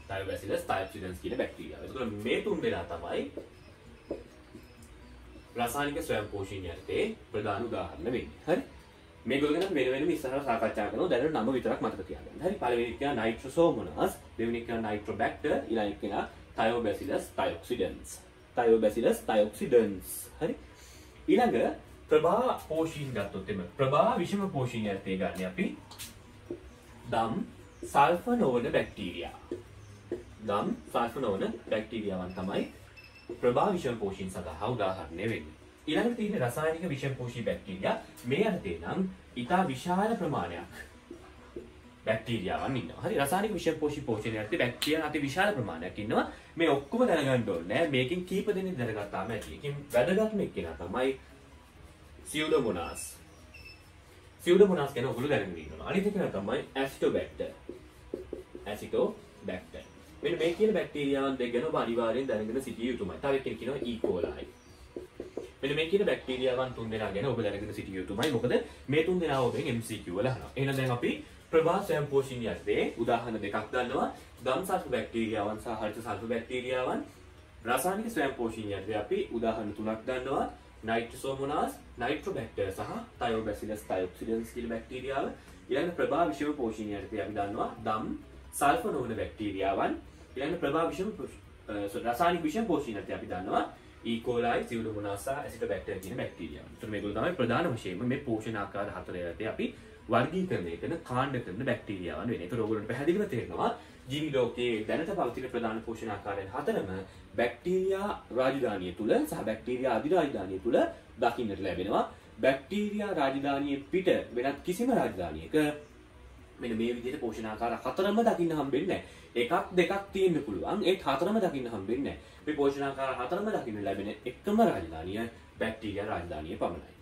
තයෝබැසිලස් තයොක්සිඩන්ස් කියන බැක්ටීරියාව. ඒකවල මේ තුන් දෙනා තමයි රසායනික ස්වයංපෝෂීන් යටතේ ප්‍රධාන උදාහරණ වෙන්නේ. හරි. මේගොල්ලෝ ගැන වෙන ඉස්සරහ සාකච්ඡා කරනවා. දැන් නම විතරක් මතක තියාගන්න. හරි. පළවෙනි එක නයිට්‍රෝසෝමෝනාස්, දෙවෙනි එක නයිට්‍රෝබැක්ටර්, ඊළඟ එක තයෝබැසිලස් තයොක්සිඩන්ස්. තයෝබැසිලස් තයොක්සිඩන්ස්. හරි. ඊළඟ ප්‍රභා පෝෂීන් ගත්තොත් එමෙ ප්‍රභා විෂම පෝෂීන් යටතේ ගන්න අපි දම් සල්ෆර් නොවන බැක්ටීරියා. දම් සල්ෆර් නොවන බැක්ටීරියාවන් තමයි ප්‍රභා විෂම පෝෂීන් සඳහා උදාහරණය වෙන්නේ. ඊළඟට තියෙන රසායනික විෂමපෝෂී බැක්ටීරියා මේ යටතේ නම් ඉතා විශාල ප්‍රමාණයක් බැක්ටීරියාවන් ඉන්නවා. හරි. රසායනික විෂමපෝෂී පෝෂණය යටතේ බැක්ටීරියා අති විශාල ප්‍රමාණයක් ඉන්නවා. මේ ඔක්කොම දැනගන්න ඕනේ. මේකෙන් කීප දෙනෙක් දැනගත්තාම ඇති. ඒකෙන් වැදගත්ම එක්කෙනා තමයි සියුඩෝමෝනාස්. සියුඩෝමෝනාස් කියන ඔයගොල්ලෝ දැනගෙන ඉන්නවා. අනිත් එක තමයි ඇසිටෝබැක්ටර්. ඇසිටෝබැක්ටර්. මෙන්න මේ කියන බැක්ටීරියාවන් දෙක ගැන ඔබ අනිවාර්යෙන් දැනගෙන සිටිය යුතුමයි. තව එකෙක් කියනවා E. coli. මෙන්න මේ කියන බැක්ටීරියාවන් තුන් දෙනා ගැන ඔබ දැනගෙන සිටිය යුතුමයි. මොකද මේ තුන් දෙනා ඔබෙන් MCQ වල අහනවා. එහෙනම් දැන් අපි ප්‍රභා ස්වයං පෝෂණය යටතේ උදාහරණ දෙකක් ගන්නවා. දම් සල්ෆ බැක්ටීරියාවන් සහ හරිත සල්ෆ බැක්ටීරියාවන්. රසායනික ස්වයං පෝෂණය යටතේ අපි උදාහරණ තුනක් ගන්නවා. නයිට්‍රෝසෝමෝනාස්, නයිට්‍රෝබැක්ටර් සහ තයෝබැසිලස් තයොක්සිඩන්ස් කියන බැක්ටීරියාව. ඊළඟ ප්‍රභා විෂම පෝෂණය යටතේ අපි දන්නවා දම් සල්ෆ නොවන බැක්ටීරියාවන්. ඊළඟ ප්‍රභා විෂම රසායනික විෂම පෝෂණය යටතේ අපි දන්නවා E. coli, Pseudomonas සහ Acetobacter කියන බැක්ටීරියාවන්. ඒතර මේගොල්ලෝ තමයි ප්‍රධාන වශයෙන්ම මේ පෝෂණ ආකාර හතර යටතේ අපි වර්ගීකරණය කරන කාණ්ඩ කරන බැක්ටීරියාවන් වෙන්නේ. ඒතර ඔයගොල්ලන්ට පැහැදිලිව තේරෙනවා ජීවි ලෝකයේ දැනට පවතින ප්‍රධාන පෝෂණ ආකාරයන් හතරම බැක්ටීරියා රාජධානිය තුල සහ බැක්ටීරියා අධිරාජධානිය තුල දකින්නට ලැබෙනවා. බැක්ටීරියා රාජධානියේ පිට වෙනත් කිසිම රාජධානියක මෙන්න මේ විදිහට පෝෂණ ආකාර හතරම දකින්න හම්බෙන්නේ නැහැ. එකක් දෙකක් තියෙන්න පුළුවන්. ඒත් හතරම දකින්න හම්බෙන්නේ නැහැ. මේ පෝෂණ ආකාර හතරම දකින්න ලැබෙන එකම රාජධානිය බැක්ටීරියා රාජධානිය පමණයි.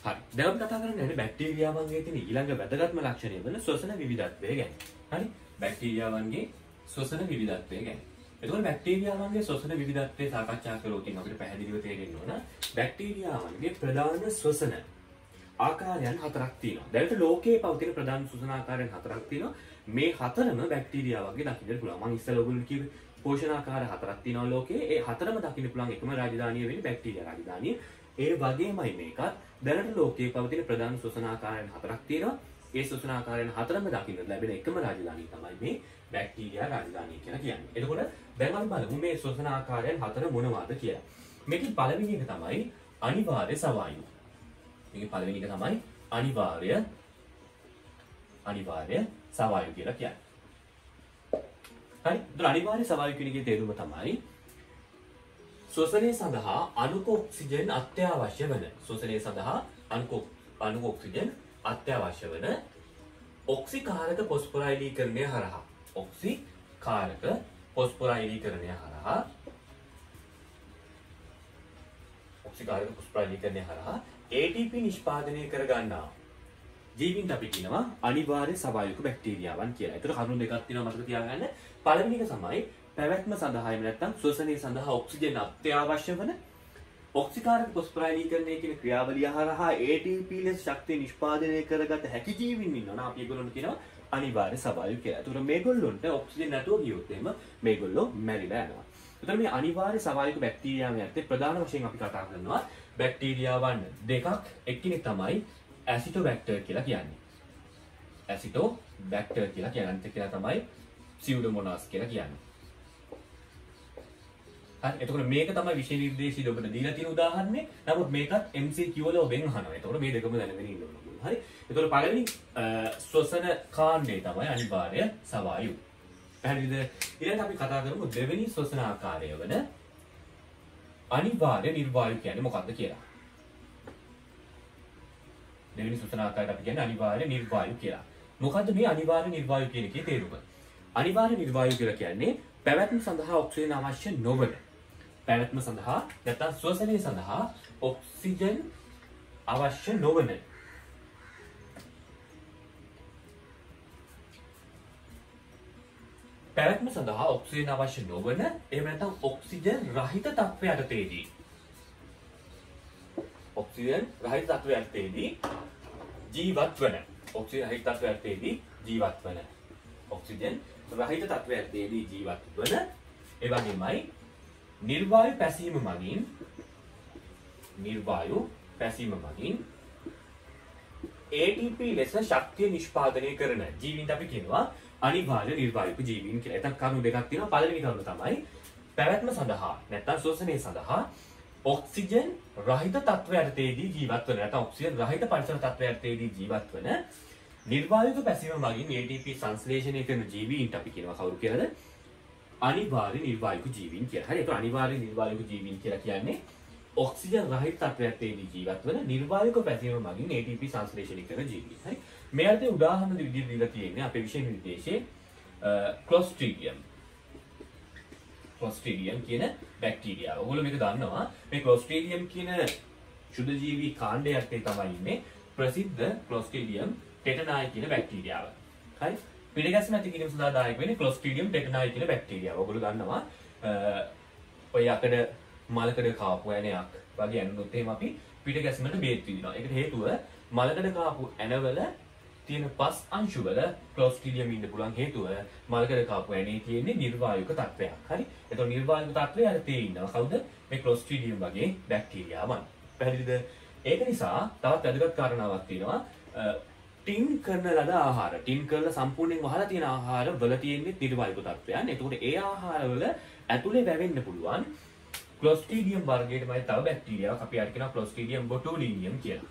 හරි. දැන් අපි කතා කරන්නේ බැක්ටීරියාවන්ගේ තියෙන ඊළඟ වැදගත්ම ලක්ෂණය වන ශ්වසන විවිධත්වය ගැන. හරි. බැක්ටීරියාවන්ගේ ශ්වසන විවිධත්වය ගැන. එතකොට බැක්ටීරියාවන්ගේ ශ්වසන විවිධත්වය සාකච්ඡා කරලා තියෙන අපිට පැහැදිලිව තේරෙන්න ඕන බැක්ටීරියාවන්ගේ ප්‍රධාන ශ්වසන ආකාරයන් හතරක් තියෙනවා. දැනට ලෝකයේ පවතින ප්‍රධාන ශ්වසන ආකාරයන් හතරක් තියෙනවා. මේ හතරම බැක්ටීරියාවන්ගේ දකින්න පුළුවන්. මම ඉස්සෙල්ලා ඔයගොල්ලෝ කිව්වේ පෝෂණ ආකාර හතරක් තියෙනවා ලෝකයේ. ඒ හතරම දකින්න පුළුවන් එකම රාජධානිය වෙන්නේ බැක්ටීරියා රාජධානිය. ඒ වගේමයි මේකත් දැනට ලෝකයේ පවතින ප්‍රධාන ශ්වසන ආකාරයන් හතරක් තියෙනවා. ඒ ශ්වසන ආකාරයන් හතරම දකින්න ලැබෙන එකම රාජධානිය තමයි මේ බැක්ටීරියා රාජධානිය කියලා කියන්නේ. එතකොට දැන් අපි බලමු මේ ශ්වසන ආකාරයන් හතර මොනවාද කියලා. මේකේ පළවෙනි එක තමයි අනිවාර්ය සවායු. මේකේ පළවෙනි එක තමයි අනිවාර්ය සවායු කියලා කියන්නේ. හරි. ඒතර අනිවාර්ය සවායු කියන එකේ තේරුම තමයි ශ්වසනය සඳහා අණුක ඔක්සිජන් අත්‍යවශ්‍ය වන ඔක්සිජන් අත්‍යවශ්‍ය වන ඔක්සිකාරක පොස්පොරයිලීකරණය හරහා ATP නිෂ්පාදනය කර ගන්නා ජීවීන් අපි කියනවා අනිවාර්ය සවායුක බැක්ටීරියාවන් කියලා. ඒතර කරුණු දෙකක් තියෙනවා මතක තියාගන්න. පළවෙනි එක තමයි පැවැත්ම සඳහා එහෙම නැත්නම් ශ්වසනය සඳහා ඔක්සිජන් අත්‍යවශ්‍ය වන ඔක්සිකාරක පොස්පොරයිලීකරණය කියන ක්‍රියාවලිය හරහා ATP ලෙස ශක්තිය නිෂ්පාදනය කරගත හැකි ජීවීන් ඉන්නවා. අපි ඒගොල්ලන්ට කියනවා අනිවාර්ය සවායු කියලා. ඒතර මේගොල්ලොන්ට ඔක්සිජන් නැතුව ගියොත් එහෙම මේගොල්ලෝ මැරිලා යනවා. ඒතර මේ අනිවාර්ය සවායුක බැක්ටීරියාවන් යටතේ ප්‍රධාන වශයෙන් අපි කතා කරනවා බැක්ටීරියාවන් දෙකක්. එක්කෙනෙක් තමයි ඇසිටෝබැක්ටර් කියලා කියන්නේ. ඇසිටෝබැක්ටර් කියලා කියන අනිත් එක තමයි සියුඩෝමෝනාස් කියලා කියන්නේ. හරි. එතකොට මේක තමයි විශේෂ නිර්දේශී ඔබට දීලා තියෙන උදාහරණේ. නමුත් මේකත් MCQ වල ඔබෙන් අහනවා. එතකොට මේ දෙකම දැනගෙන ඉන්න ඕන. හරි. එතකොට පළවෙනි ශ්වසන කාණ්ඩය තමයි අනිවාර්ය සවායු. පැහැදිලිද? ඊළඟට අපි කතා කරමු දෙවෙනි ශ්වසන ආකාරය වන අනිවාර්ය නිර්වායු කියන්නේ මොකක්ද කියලා. දෙවෙනි ශ්වසන ආකාරයට අපි කියන්නේ අනිවාර්ය නිර්වායු කියලා. මොකද්ද මේ අනිවාර්ය නිර්වායු කියන එකේ තේරුම? අනිවාර්ය නිර්වායු කියලා කියන්නේ පැවැත්ම සඳහා ඔක්සිජන් අවශ්‍ය නොවන පැවැත්ම සඳහා නැත්නම් ශ්වසනය සඳහා ඔක්සිජන් අවශ්‍ය නොවන පැවැත්ම සඳහා ඔක්සිජන් අවශ්‍ය නොවන එහෙම නැත්නම් ඔක්සිජන් රහිත තත්ත්වයටදී ජීවත් වන ඔක්සිජන් රහිත තත්ත්වයටදී ජීවත් වන ඒ වගේමයි නිර්වායු පැසීම මගින් ATP ලෙස ශක්තිය නිෂ්පාදනය කරන ජීවීන්ට අපි කියනවා අනිවාර්ය නිර්වායුක ජීවීන් කියලා. එතන කරුණු දෙකක් තියෙනවා. පළවෙනි කරුණ තමයි පැවැත්ම සඳහා නැත්නම් ශ්වසනය සඳහා ඔක්සිජන් රහිත තත්ත්වයටදී ජීවත් වන නැත්නම් ඔක්සිජන් රහිත පරිසර තත්ත්වයටදී ජීවත් වන නිර්වායුක පැසීම මගින් ATP සංශ්ලේෂණය කරන ජීවීන්ට අපි කියනවා කවුරු කියලාද? අනිවාර්ය නිර්වායුක ජීවීන් කියලා. හරි. ඒක අනිවාර්ය නිර්වායුක ජීවීන් කියලා කියන්නේ ඔක්සිජන් රහිත තත්ත්වයටදී ජීවත් වන නිර්වායුක පැසීම මගින් ATP සංශ්ලේෂණය කරන ජීවීන්. හරි. මේ අතේ උදාහරණ විදිහට දීලා තියෙන්නේ අපේ විෂය නිර්දේශයේ Clostridium කියන බැක්ටීරියාව. ඔයගොල්ලෝ මේක දන්නවා. මේ Clostridium කියන ශුද්ධ ජීවී කාණ්ඩයේ තමයි ඉන්නේ ප්‍රසිද්ධ Clostridium tetani කියන බැක්ටීරියාව. හරි. පිළිගැස්ම ඇති කිරීම සඳහා දායක වෙන්නේ Clostridium tetani කියන බැක්ටීරියාව. ඔයගොල්ලෝ දන්නවා ඔය යකඩ මලකඩ කාපු ඇණයක් වගේ ඇනුනොත් එහෙම අපි පිට ගැස්මට බේත් විදිනවා. ඒකට හේතුව මලකඩ කාපු ඇණවල තියෙන පස් අංශු වල ක්ලොස්ට්‍රීඩියම් ඉන්න පුළුවන් හේතුව මලකඩ කාපු ඇණේ තියෙන්නේ නිර්වායුක තත්වයක්. හරි. එතකොට නිර්වායුක තත්වයේ අර තේ ඉන්නවා. කවුද? මේ ක්ලොස්ට්‍රීඩියම් වගේ බැක්ටීරියාවන්. පැහැදිලිද? ඒක නිසා තවත් වැදගත් කාරණාවක් තියෙනවා. ටින් කරන ලද ආහාර, ටින් කරලා සම්පූර්ණයෙන් වහලා තියෙන ආහාර වල තියෙන්නේ නිර්වායුක තත්වයන්. එතකොට ඒ ආහාර වල ඇතුලේ වැවෙන්න පුළුවන් ක්ලොස්ට්‍රීඩියම් වර්ගයටමයි තව බැක්ටීරියාවක් අපි අර කියනවා ක්ලොස්ට්‍රීඩියම් බොටුලිනියම් කියලා.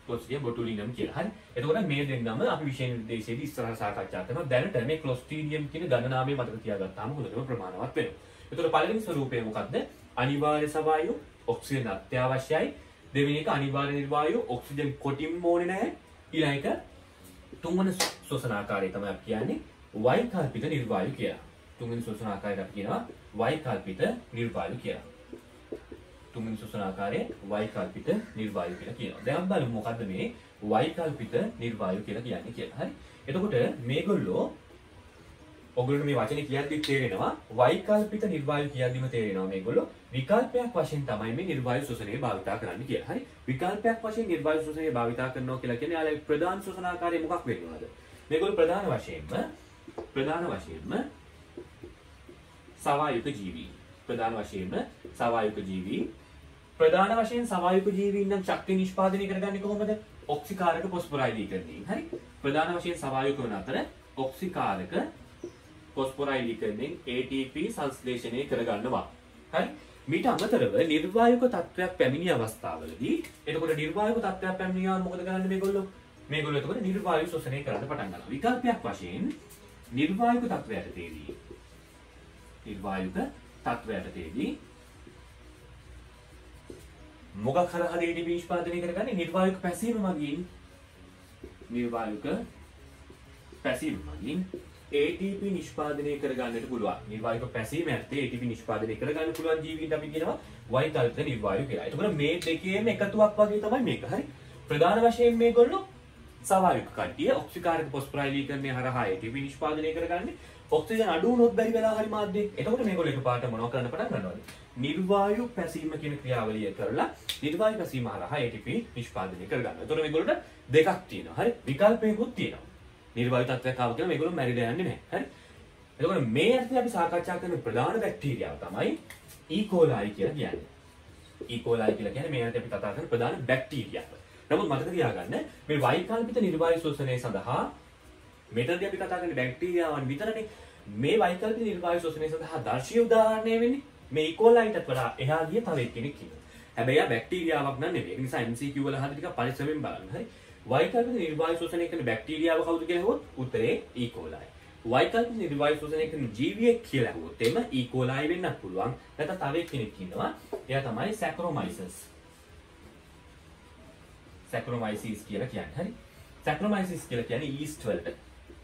ක්ලොස්ට්‍රීඩියම් බොටුලිනියම් කියලා. හරි. එතකොට මේ දෙන්නම අපි විශේෂ නිර්දේශයේදී ඉස්සරහ සාකච්ඡා කරනවා. දැනට මේ ක්ලොස්ට්‍රීඩියම් කියන ඝන නාමය මතක තියාගත්තාම හොඳටම ප්‍රමාණවත් වෙනවා. එතකොට පළවෙනි ස්වරූපය මොකක්ද? අනිවාර්ය සවායු ඔක්සිජන් අත්‍යවශ්‍යයි. දෙවෙනි එක අනිවාර්ය නිර්වායු ඔක්සිජන් කොටින්ම ඕනේ නැහැ. ඊළඟ එක තුන්වන ශ්වසන ආකාරය තමයි අපි කියන්නේ වෛකල්පික නිර්වායු කියලා. තුන්වෙනි ශ්වසන ආකාරයට අපි කියනවා වෛකල්පික නිර්වායු කියලා. තුන්වෙනි ශ්වසන ආකාරයේ වෛකල්පික නිර්වායු කියලා කියනවා. දැන් අපි බලමු මොකද්ද මේ වෛකල්පික නිර්වායු කියලා කියන්නේ කියලා. හරි. එතකොට මේගොල්ලෝ ඔයගොල්ලෝ මේ වචනේ කියද්දි තේරෙනවා වෛකල්පික නිර්වායු කියද්දිම තේරෙනවා මේගොල්ලෝ විකල්පයක් වශයෙන් තමයි මේ නිර්වායු ශ්වසනය භාවිතා කරන්නේ කියලා. හරි. විකල්පයක් වශයෙන් නිර්වායු ශ්වසනය භාවිතා කරනවා කියලා කියන්නේ යාළුවා ප්‍රධාන ශ්වසන ආකාරය මොකක් වෙන්නවද? මේගොල්ලෝ ප්‍රධාන වශයෙන්ම සවායුක ජීවී. ප්‍රධාන වශයෙන්ම සවායුක ජීවී. ප්‍රධාන වශයෙන් සවායුක ජීවීන් නම් ශක්තිය නිෂ්පාදනය කරගන්නේ කොහොමද? ඔක්සිකාරක ෆොස්ෆොරයිලීකරණයෙන්. හරි. ප්‍රධාන වශයෙන් සවායුක වන අතර ඔක්සිකාරක ෆොස්ෆොරයිලීකරණයෙන් ATP සංශ්ලේෂණය කරගන්නවා. හරි. මීට අමතරව නිර්වායුක තත්ත්වයක් පැමිණි අවස්ථාවලදී එතකොට නිර්වායුක තත්ත්වයක් පැමිණියාම මොකද කරන්නේ මේගොල්ලෝ? මේගොල්ලෝ එතකොට නිර්වායු ශ්වසනය කරන්න පටන් ගන්නවා. විකල්පයක් වශයෙන් නිර්වායුක තත්ත්වයටදී මොකක් හරහාද ATP නිෂ්පාදනය කරගන්නේ? නිර්වායුක පැසීම මගින් ATP නිෂ්පාදනය කරගන්නට පුළුවන්. නිර්වායුක පැසීම ඇත්තේ ATP නිෂ්පාදනය කරගන්න පුළුවන් ජීවීන්ට අපි කියනවා වෛකල්පික නිර්වායු කියලා. එතකොට මේ දෙකේම එකතුවක් වගේ තමයි මේක. හරි. ප්‍රධාන වශයෙන් මේගොල්ලෝ සවායුක කට්ටිය ඔක්සිකාරක ෆොස්ෆොරයිලීකරණය හරහා ATP නිෂ්පාදනය කරගන්නේ. ඔක්සිජන් අඩු වුණොත් බැරි වෙලා හරි මාධ්‍යයෙන්. එතකොට මේගොල්ලෝ එකපාරට මොනව කරන්න පටන් ගන්නවද? නිර්වායු පැසීම කියන ක්‍රියාවලිය කරලා නිර්වායු පැසීම හරහා ATP නිෂ්පාදනය කරගන්නවා. එතකොට මේගොල්ලෝට දෙකක් තියෙනවා. හරි. විකල්පයකුත් තියෙනවා. නිර්වායු තත්ත්වයක් ආව කියලා මේගොල්ලෝ මැරිලා යන්නේ නැහැ. හරි. එතකොට මේ අර්ථයෙන් අපි සාකච්ඡා කරන ප්‍රධාන බැක්ටීරියාව තමයි E. coli කියලා කියන්නේ. E. coli කියලා කියන්නේ මේ අර්ථයෙන් අපි කතා කරන ප්‍රධාන බැක්ටීරියාව. නමුත් මතක තියාගන්න මේ වෛකල්පික නිර්වායු ශ්වසනය සඳහා මෙතනදී අපි කතා කරන්නේ බැක්ටීරියාවන් විතරනේ. මේ වෛකල්පික නිර්වායු ශ්වසනය සඳහා දර්ශනීය උදාහරණය වෙන්නේ මේ E. coliටත් වඩා එහා ගිය තව එක්කෙනෙක් ඉන්නවා. හැබැයි ආ බැක්ටීරියාවක් නන් නෙවෙයි. ඒ නිසා MCQ වල හරියට ටිකක් පරිස්සමෙන් බලන්න. හරි. වෛකල්පික නිර්වායු ශ්වසනය කරන බැක්ටීරියාව කවුද කියලා අහුවොත් උත්තරේ E. coli. වෛකල්පික නිර්වායු ශ්වසනය කරන ජීවියෙක් කියලා අහුවොත් එම E. coli වෙන්නත් පුළුවන්. නැත්නම් තව එක්කෙනෙක් ඉන්නවා. එයා තමයි Saccharomyces. Saccharomyces කියලා කියන්නේ. හරි. Saccharomyces කියලා කියන්නේ yeast වලට.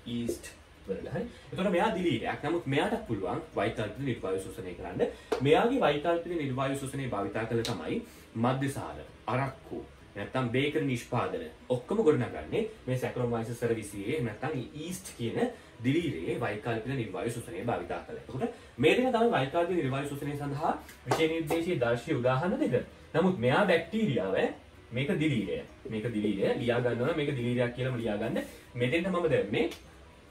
හරි. එතකොට මෙයා දිලීරයක්. නමුත් මෙයාට පුළුවන් වෛකල්පික නිර්වායු ශ්වසනය කරන්න. මෙයාගේ වෛකල්පික නිර්වායු ශ්වසනය භාවිතා කළ තමයි මද්යසාර, අරක්කු, නැත්නම් බේකරි නිෂ්පාදන ඔක්කොම ගොඩනගන්නේ මේ Saccharomyces cerevisiae නැත්නම් yeast කියන දිලීරයේ වෛකල්පික නිර්වායු ශ්වසනය භාවිතා කළා. එතකොට මේ දෙක තමයි වෛකල්පික නිර්වායු ශ්වසනය සඳහා විශේෂ නිර්දේශීය දර්ශීය උදාහරණ දෙක. නමුත් මෙයා බැක්ටීරියාව මේක දිලීරය. ලියා ගන්නවා මේක දිලීරයක් කියලාම ලියා ගන්න. මෙතෙන්ට මම දැන් මේ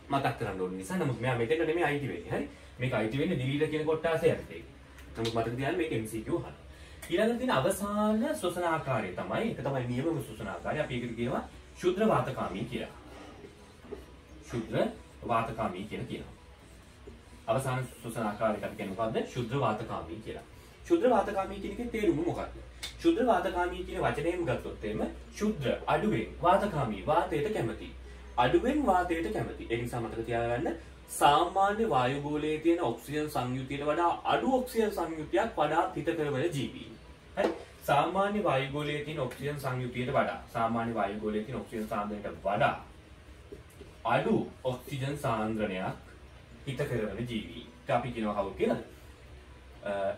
මතක් කරන්න ඕන නිසා. නමුත් මෙයා මෙතෙන්ට නෙමෙයි අයිති වෙන්නේ. හරි. මේක අයිති වෙන්නේ දිලීර කියන කොටාසේ යටතේ. නමුත් මතක තියාගන්න මේක MCQ අහන්න. ඊළඟට තියෙන අවසාන ශ්වසන ආකාරය තමයි ඒක තමයි නියමම ශ්වසන ආකාරය. අපි ඒකට කියනවා ශුද්ධ වාතකාමී කියලා. ශුද්ධ වාතකාමී කියලා කියනවා. අවසාන ශ්වසන ආකාරයකට අපි කියන්නේ මොකද්ද? ශුද්ධ වාතකාමී කියලා. ශුද්ධ වාතකාමී කියන එකේ තේරුම මොකක්ද? ශුද්ධ වාතකාමී කියන වචනයෙන් ගත්තොත් එimhe ශුද්ධ අඩුවෙන් වාතකාමී වාතයට කැමති. අඩුවෙන් වාතයට කැමති. ඒ නිසා මතක තියාගන්න සාමාන්‍ය වායු ගෝලයේ තියෙන ඔක්සිජන් සංයුතියට වඩා අඩු ඔක්සිජන් සංයුතියක් වඩා හිතකර වල ජීවීන්. හරි. සාමාන්‍ය වායු ගෝලයේ තියෙන ඔක්සිජන් සංයුතියට වඩා අඩු ඔක්සිජන් සාන්ද්‍රණයක් හිතකර වල ජීවීන්. අපි කියනවා කවුද කියලාද?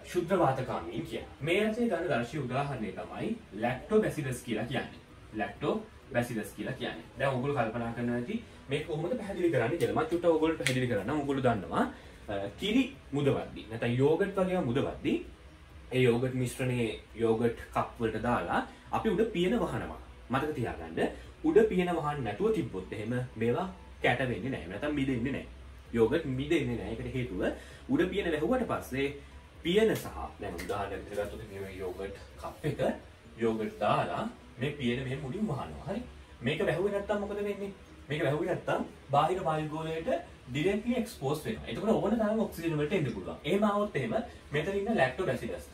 ශුද්ධ වාතකාමීන් කියලා. මේ ඇසේ ගන්න දර්ශීය උදාහරණය තමයි ලැක්ටෝබැසිලස් කියලා කියන්නේ. ලැක්ටෝබැසිලස් කියලා කියන්නේ. දැන් ඔයගොල්ලෝ කල්පනා කරනවා ඇති මේක කොහොමද පැහැදිලි කරන්නේ කියලා. මම චුට්ටක් ඔයගොල්ලන්ට පැහැදිලි කරන්නම්. ඔයගොල්ලෝ දන්නවා කිරි මුදවද්දී නැත්නම් යෝගට් වගේ මුදවද්දී ඒ යෝගට් මිශ්‍රණයේ යෝගට් කප් වලට දාලා අපි උඩ පියන වහනවා. මතක තියාගන්න උඩ පියන වහන්න නැතුව තිබ්බොත් එහෙම මේවා කැට වෙන්නේ නැහැ. නැත්නම් මිදෙන්නේ නැහැ. යෝගට් මිදෙන්නේ නැහැ. ඒකට හේතුව උඩ පියන වැහුවට පස්සේ පියන සහ දැන් උදාහරණයක් ගත්තොත් මේ යෝගට් කප් එක යෝගට් දාලා මේ පියන මෙහෙම මුලින් වහනවා. හරි. මේක වැහුවේ නැත්තම් මොකද වෙන්නේ? මේක වැහුවේ නැත්තම් බාහිර වායු ගෝලයට ඩිරෙක්ට්ලි එක්ස්පෝස් වෙනවා. එතකොට ඕන තරම් ඔක්සිජන් වලට එන්න පුළුවන්. එහෙම આવොත් එහෙම මෙතන ඉන්න ලැක්ටෝබැසිලස්ට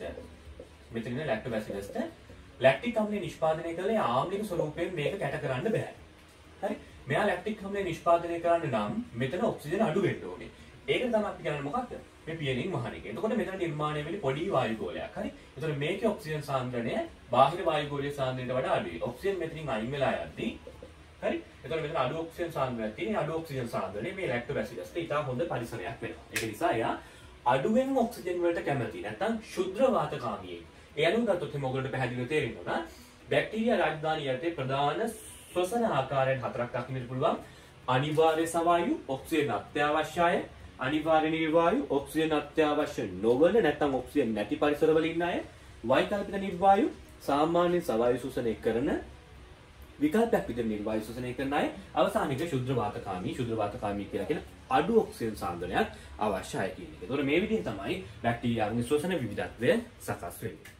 ලැක්ටික් අම්ලය නිෂ්පාදනය කළේ ආම්ලික ස්වරූපයෙන් මේක කැට කරන්න බෑ. හරි. මෙයා ලැක්ටික් අම්ලය නිෂ්පාදනය කරන්න නම් මෙතන ඔක්සිජන් අඩු වෙන්න ඕනේ. ඒකට තමයි අපි කරන්නේ මොකක්ද? මේ පියනින් වහන එක. එතකොට මෙතන නිර්මාණය වෙන්නේ පොඩි වායු ගෝලයක්. හරි. එතකොට මේකේ ඔක්සිජන් සාන්ද්‍රණය බාහිර වායු ගෝලයේ සාන්ද්‍රණයට වඩා අඩුයි. ඔක්සිජන් මෙතනින් අයින් වෙලා යද්දී හරි. එතකොට මෙතන අඩු ඔක්සිජන් සාන්ද්‍රණයක් තියෙන. අඩු ඔක්සිජන් සාන්ද්‍රණය මේ ලැක්ටෝබැසිලස්ට ඉතා හොඳ පරිසරයක් වෙනවා. ඒක නිසා එයා අඩුවෙන් ඔක්සිජන් වලට කැමති. නැත්නම් ශුද්ධ වාතකාමී. ඒ අනුව ගත්තොත් එහෙනම් ඔයගොල්ලන්ට පැහැදිලිව තේරෙනවා බැක්ටීරියා රාජධානිය යටතේ ප්‍රධාන ශ්වසන ආකාරයන් හතරක් දක්වන්නට පුළුවන්. අනිවාර්ය සවායු ඔක්සිජන් අත්‍යවශ්‍යයි. අනිවාර්ය නිර්වායු ඔක්සිජන් අත්‍යවශ්‍ය නොවන නැත්නම් ඔක්සිජන් නැති පරිසරවල ඉන්න අය. වෛකල්පික නිර්වායු සාමාන්‍ය සවායු ශෝෂණය කරන විකල්පයක් විදිහට නිර්වායු ශෝෂණය කරන අය. අවසානයේක ශුද්ධ වාතකාමී කියලා කියන අඩු ඔක්සිජන් සාන්ද්‍රණයක් අවශ්‍යයි කියන එක. ඒතකොට මේ විදිහට තමයි බැක්ටීරියාගේ ශ්වසන විවිධත්වය සකස් වෙන්නේ.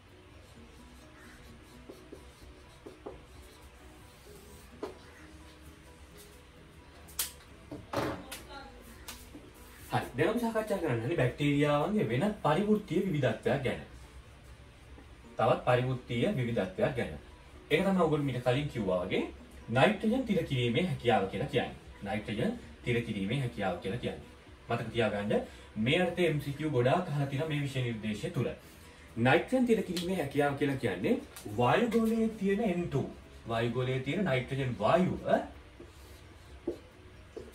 හරි. දැන් අපි සාකච්ඡා කරන්නේ බැක්ටීරියාවන්ගේ වෙනත් පරිවෘත්තීය විවිධත්වයක් ගැන. තවත් පරිවෘත්තීය විවිධත්වයක් ගැන. ඒක තමයි ඔයගොල්ලෝ මීට කලින් කිව්වා වගේ නයිට්‍රජන් තිර කිරීමේ හැකියාව කියලා කියන්නේ. නයිට්‍රජන් තිර කිරීමේ හැකියාව කියලා කියන්නේ. මතක තියාගන්න මේ අර්ථයේ MCQ ගොඩාක් අහලා තියෙනවා මේ විෂය නිර්දේශය තුල. නයිට්‍රජන් තිර කිරීමේ හැකියාව කියලා කියන්නේ වායු ගෝලයේ තියෙන N2 වායු ගෝලයේ තියෙන නයිට්‍රජන් වායුව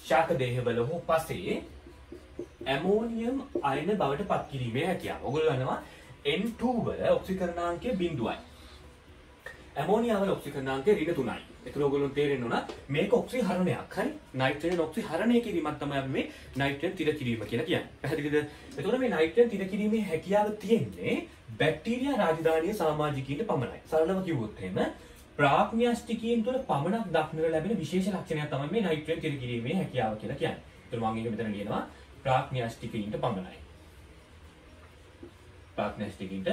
ශාක දේහවල හෝ පසේ ඇමෝනියම් අයන බවට පත් කිරීමේ හැකියාව. ඔයගොල්ලෝ දන්නවා N2 වල ඔක්සිකරණාංකය 0යි. ඇමෝනියා වල ඔක්සිකරණාංකය ඍණ 3යි. ඒතර ඔයගොල්ලෝ තේරෙන්න ඕන මේක ඔක්සිහරණයක්. හරි. නයිට්‍රජන් ඔක්සිහරණය කිරීමක් තමයි අපි මේ නයිට්‍රජන් තිර කිරීම කියලා කියන්නේ. පැහැදිලිද? ඒතකොට මේ නයිට්‍රජන් තිර කිරීමේ හැකියාව තියෙන්නේ බැක්ටීරියා රාජධානිය සමාජිකයින්ට පමණයි. සරලව කිව්වොත් එහෙම ප්‍රාග්න්‍යෂ්ටිකීන් තුළ පමණක් දක්නට ලැබෙන විශේෂ ලක්ෂණයක් තමයි මේ නයිට්‍රජන් තිර කිරීමේ හැකියාව කියලා කියන්නේ. ඒතර මම ඒක මෙතන ලියනවා ප්‍රාග්න්‍යෂ්ටිකීන්ට පමණයි. ප්‍රාග්න්‍යෂ්ටිකීන්ට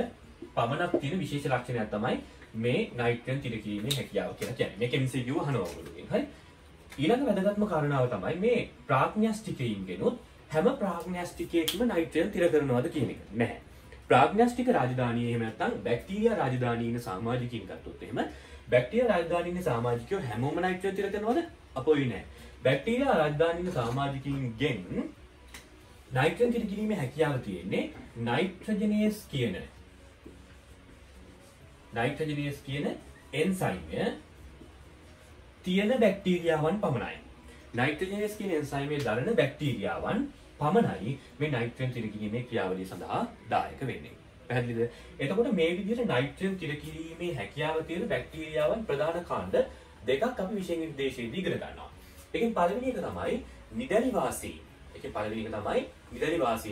පමණක් තියෙන විශේෂ ලක්ෂණයක් තමයි මේ නයිට්‍රජන් තිර කිරීමේ හැකියාව කියලා කියන්නේ. මේක MCQ අහනවා ඔයගොල්ලෝගෙන්. හරි. ඊළඟ වැදගත්ම කාරණාව තමයි මේ ප්‍රාග්න්‍යෂ්ටිකයින්ගෙනුත් හැම ප්‍රාග්න්‍යෂ්ටිකයකම නයිට්‍රජන් තිර කරනවද කියන එක. නැහැ. ප්‍රාග්න්‍යෂ්ටික රාජධානියේ එහෙම නැත්නම් බැක්ටීරියා රාජධානියේ ඉන්න සමාජිකයින් ගත්තොත් එහෙම බැක්ටීරියා රාජධානියේ ඉන්න සමාජිකයෝ හැමෝම නයිට්‍රජන් තිර කරනවද? අපොයි නෑ. බැක්ටීරියා රාජධානියේ ඉන්න සමාජිකයින්ගෙන් නයිට්‍රජන් තිර කිරීමේ හැකියාව තියෙන්නේ නයිට්‍රජනේස් කියන එන්සයිමය තියෙන බැක්ටීරියාවන් පමණයි. නයිට්‍රජනේස් කියන එන්සයිමය දරන බැක්ටීරියාවන් පමණයි මේ නයිට්‍රජන් තිර කිරීමේ ක්‍රියාවලිය සඳහා දායක වෙන්නේ. පැහැදිලිද? එතකොට මේ විදිහට නයිට්‍රජන් තිර කිරීමේ හැකියාව තියෙන බැක්ටීරියාවන් ප්‍රධාන කාණ්ඩ දෙකක් අපි විෂය නිර්දේශයේදී ඉගෙන ගන්නවා. ඒකෙන් පළවෙනි එක තමයි නිදැලි වාසීන්.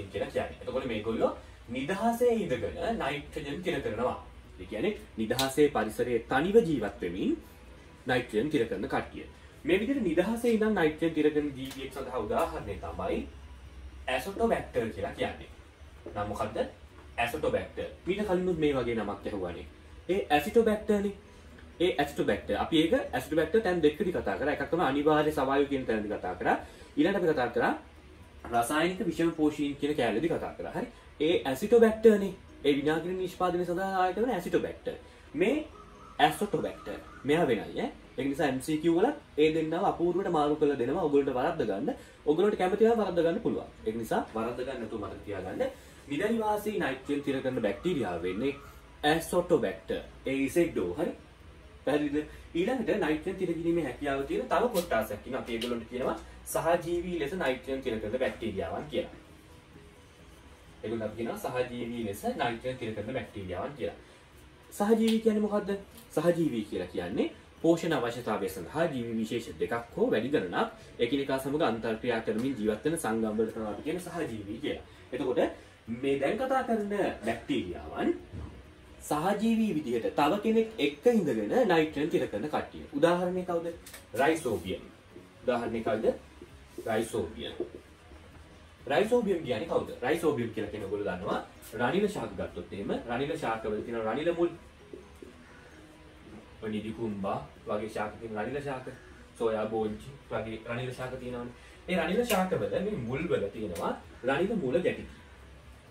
කියලා කියන්නේ. එතකොට මේගොල්ලෝ නිදහසේ ඉඳගෙන නයිට්‍රජන් තිර කරනවා. ඒ කියන්නේ නිදහසේ පරිසරයේ තනිව ජීවත් වෙමින් නයිට්‍රජන් තිර කරන කට්ටිය. මේ විදිහට නිදහසේ ඉඳන් නයිට්‍රජන් තිර කරන ජීවියෙක් සඳහා උදාහරණය තමයි ඇසොටෝබැක්ටර් කියලා කියන්නේ. නම මොකද්ද? ඇසොටෝබැක්ටර්. ඊට කලිනුත් මේ වගේ නමක් ඇහුවානේ. ඒ ඇසිටෝබැක්ටර්නේ. ඒ ඇසිටෝබැක්ටර් අපි ඒක ඇසිටෝබැක්ටර් තැන් දෙකකදී කතා කරා. එකක් තමයි අනිවාර්ය සවායු කියන තැනදී කතා කරා. ඊළඟට අපි කතා කරා රසායනික විෂම පෝෂීන් කියන කැලේදී කතා කරා. හරි. ඒ ඇසිටෝබැක්ටර්නේ. ඒ විනාගිරි නිෂ්පාදනය සඳහා ආයත වෙන ඇසිටෝබැක්ටර්. මේ ඇසොටෝබැක්ටර්. මෙයා වෙනයි ඈ. ඒක නිසා MCQ වල ඒ දෙන්නව අපූර්වට මාරු කරලා දෙනවා. ඔයගොල්ලන්ට වරද්ද ගන්න. ඔයගොල්ලන්ට කැමති නම් වරද්ද ගන්න පුළුවන්. ඒක නිසා වරද්ද ගන්න නැතුව මතක තියාගන්න. නිදැලි වාසී නයිට්‍රජන් තිර කරන බැක්ටීරියාව වෙන්නේ ඇසොටෝබැක්ටර්. ඒසෙක්ඩෝ. හරි. පැහැදිලිද? ඊළඟට නයිට්‍රජන් තිර කිරීමේ හැකියාව තියෙන තව කොටසක් ඉන්නවා. අපි ඒගොල්ලන්ට කියනවා සහජීවී ලෙස නයිට්‍රජන් තිර කරන බැක්ටීරියාවන් කියලා. ඒගොල්ලෝ අපි කියනවා සහජීවී ලෙස නයිට්‍රජන් තිර කරන බැක්ටීරියාවන් කියලා. සහජීවී කියන්නේ මොකද්ද? සහජීවී කියලා කියන්නේ පෝෂණ අවශ්‍යතාවය සඳහා ජීවි විශේෂ දෙකක් හෝ වැඩි ගණනක් එකිනෙකා සමග අන්තර්ක්‍රියා කරමින් ජීවත් වෙන සංගම් වලට තමයි අපි කියන්නේ සහජීවී කියලා. එතකොට මේ දැන් කතා කරන බැක්ටීරියාවන් සහජීවී විදිහට තව කෙනෙක් එක්ක ඉඳගෙන නයිට්‍රජන් තිර කරන කට්ටිය. උදාහරණය කවුද? රයිසෝබියම්. උදාහරණය කවුද? රයිසෝබියම්. රයිසෝබියම් කියන්නේ කවුද? රයිසෝබියම් කියලා කියන ඔයගොල්ලෝ දන්නවා රනිල ශාක ගත්තොත් එහෙම රනිල ශාකවල තියෙන රනිල මුල් ඔනිදි කුම්බා වගේ ශාක තියෙන රනිල ශාක, සෝයා බෝංචි වගේ රනිල ශාක තියෙනවානේ. ඒ රනිල ශාකවල මේ මුල් වල තියෙනවා රනිල මූල ගැටිති.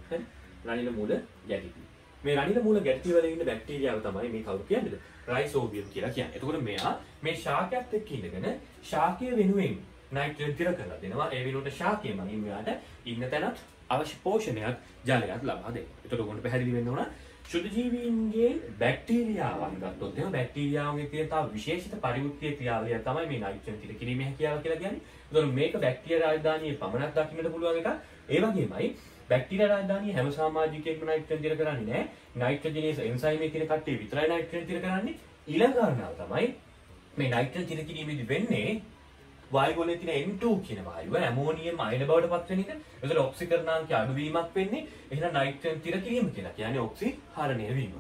හරි? රනිල මූල ගැටිති. මේ රනිල මූල ගැටිති වල ඉන්න බැක්ටීරියාව තමයි මේ කවුරු කියන්නේ? රයිසෝබියම් කියලා කියන්නේ. එතකොට මෙයා මේ ශාකයත් එක්ක ඉඳගෙන ශාකය වෙනුවෙන් නයිට්‍රජන් තිර කරලා දෙනවා. ඒ වෙනුවට ශාකය මනින් මෙයාට ඉන්න තැනත් අවශ්‍ය පෝෂණයක් ජලයක් ලබා දෙනවා. එතකොට ඔයගොල්ලෝ පැහැදිලි වෙන්න ඕන ශුද්ධ ජීවීන්ගේ බැක්ටීරියාවන් ගත්තොත් එහෙනම් බැක්ටීරියාවන්ගේ තියෙන තව විශේෂිත පරිවෘත්තීය ක්‍රියාවලිය තමයි මේ නයිට්‍රජන් තිර කිරීමේ හැකියාව කියලා කියන්නේ. එතකොට මේක බැක්ටීරියා රාජධානියේ පමණක් දකින්නට පුළුවන් එකක්. ඒ වගේමයි බැක්ටීරියා රාජධානියේ හැම සමාජිකයෙක්ම නයිට්‍රජන් තිර කරන්නේ නැහැ. නයිට්‍රජනේස් එන්සයිමේ තියෙන කට්ටිය විතරයි නයිට්‍රජන් තිර කරන්නේ. ඊළඟ කාරණාව තමයි මේ නයිට්‍රජන් තිර කිරීමේදී වෙන්නේ වායුවලේ තියෙන N2 කියන වායුව ඇමෝනියම් අයන බවට පත් වෙන එක. ඒකට ඔක්සිකරණාංකය අඩුවීමක් වෙන්නේ. එහෙනම් නයිට්‍රජන් තිර කිරීම කියලා කියන්නේ ඔක්සිහරණය වීම.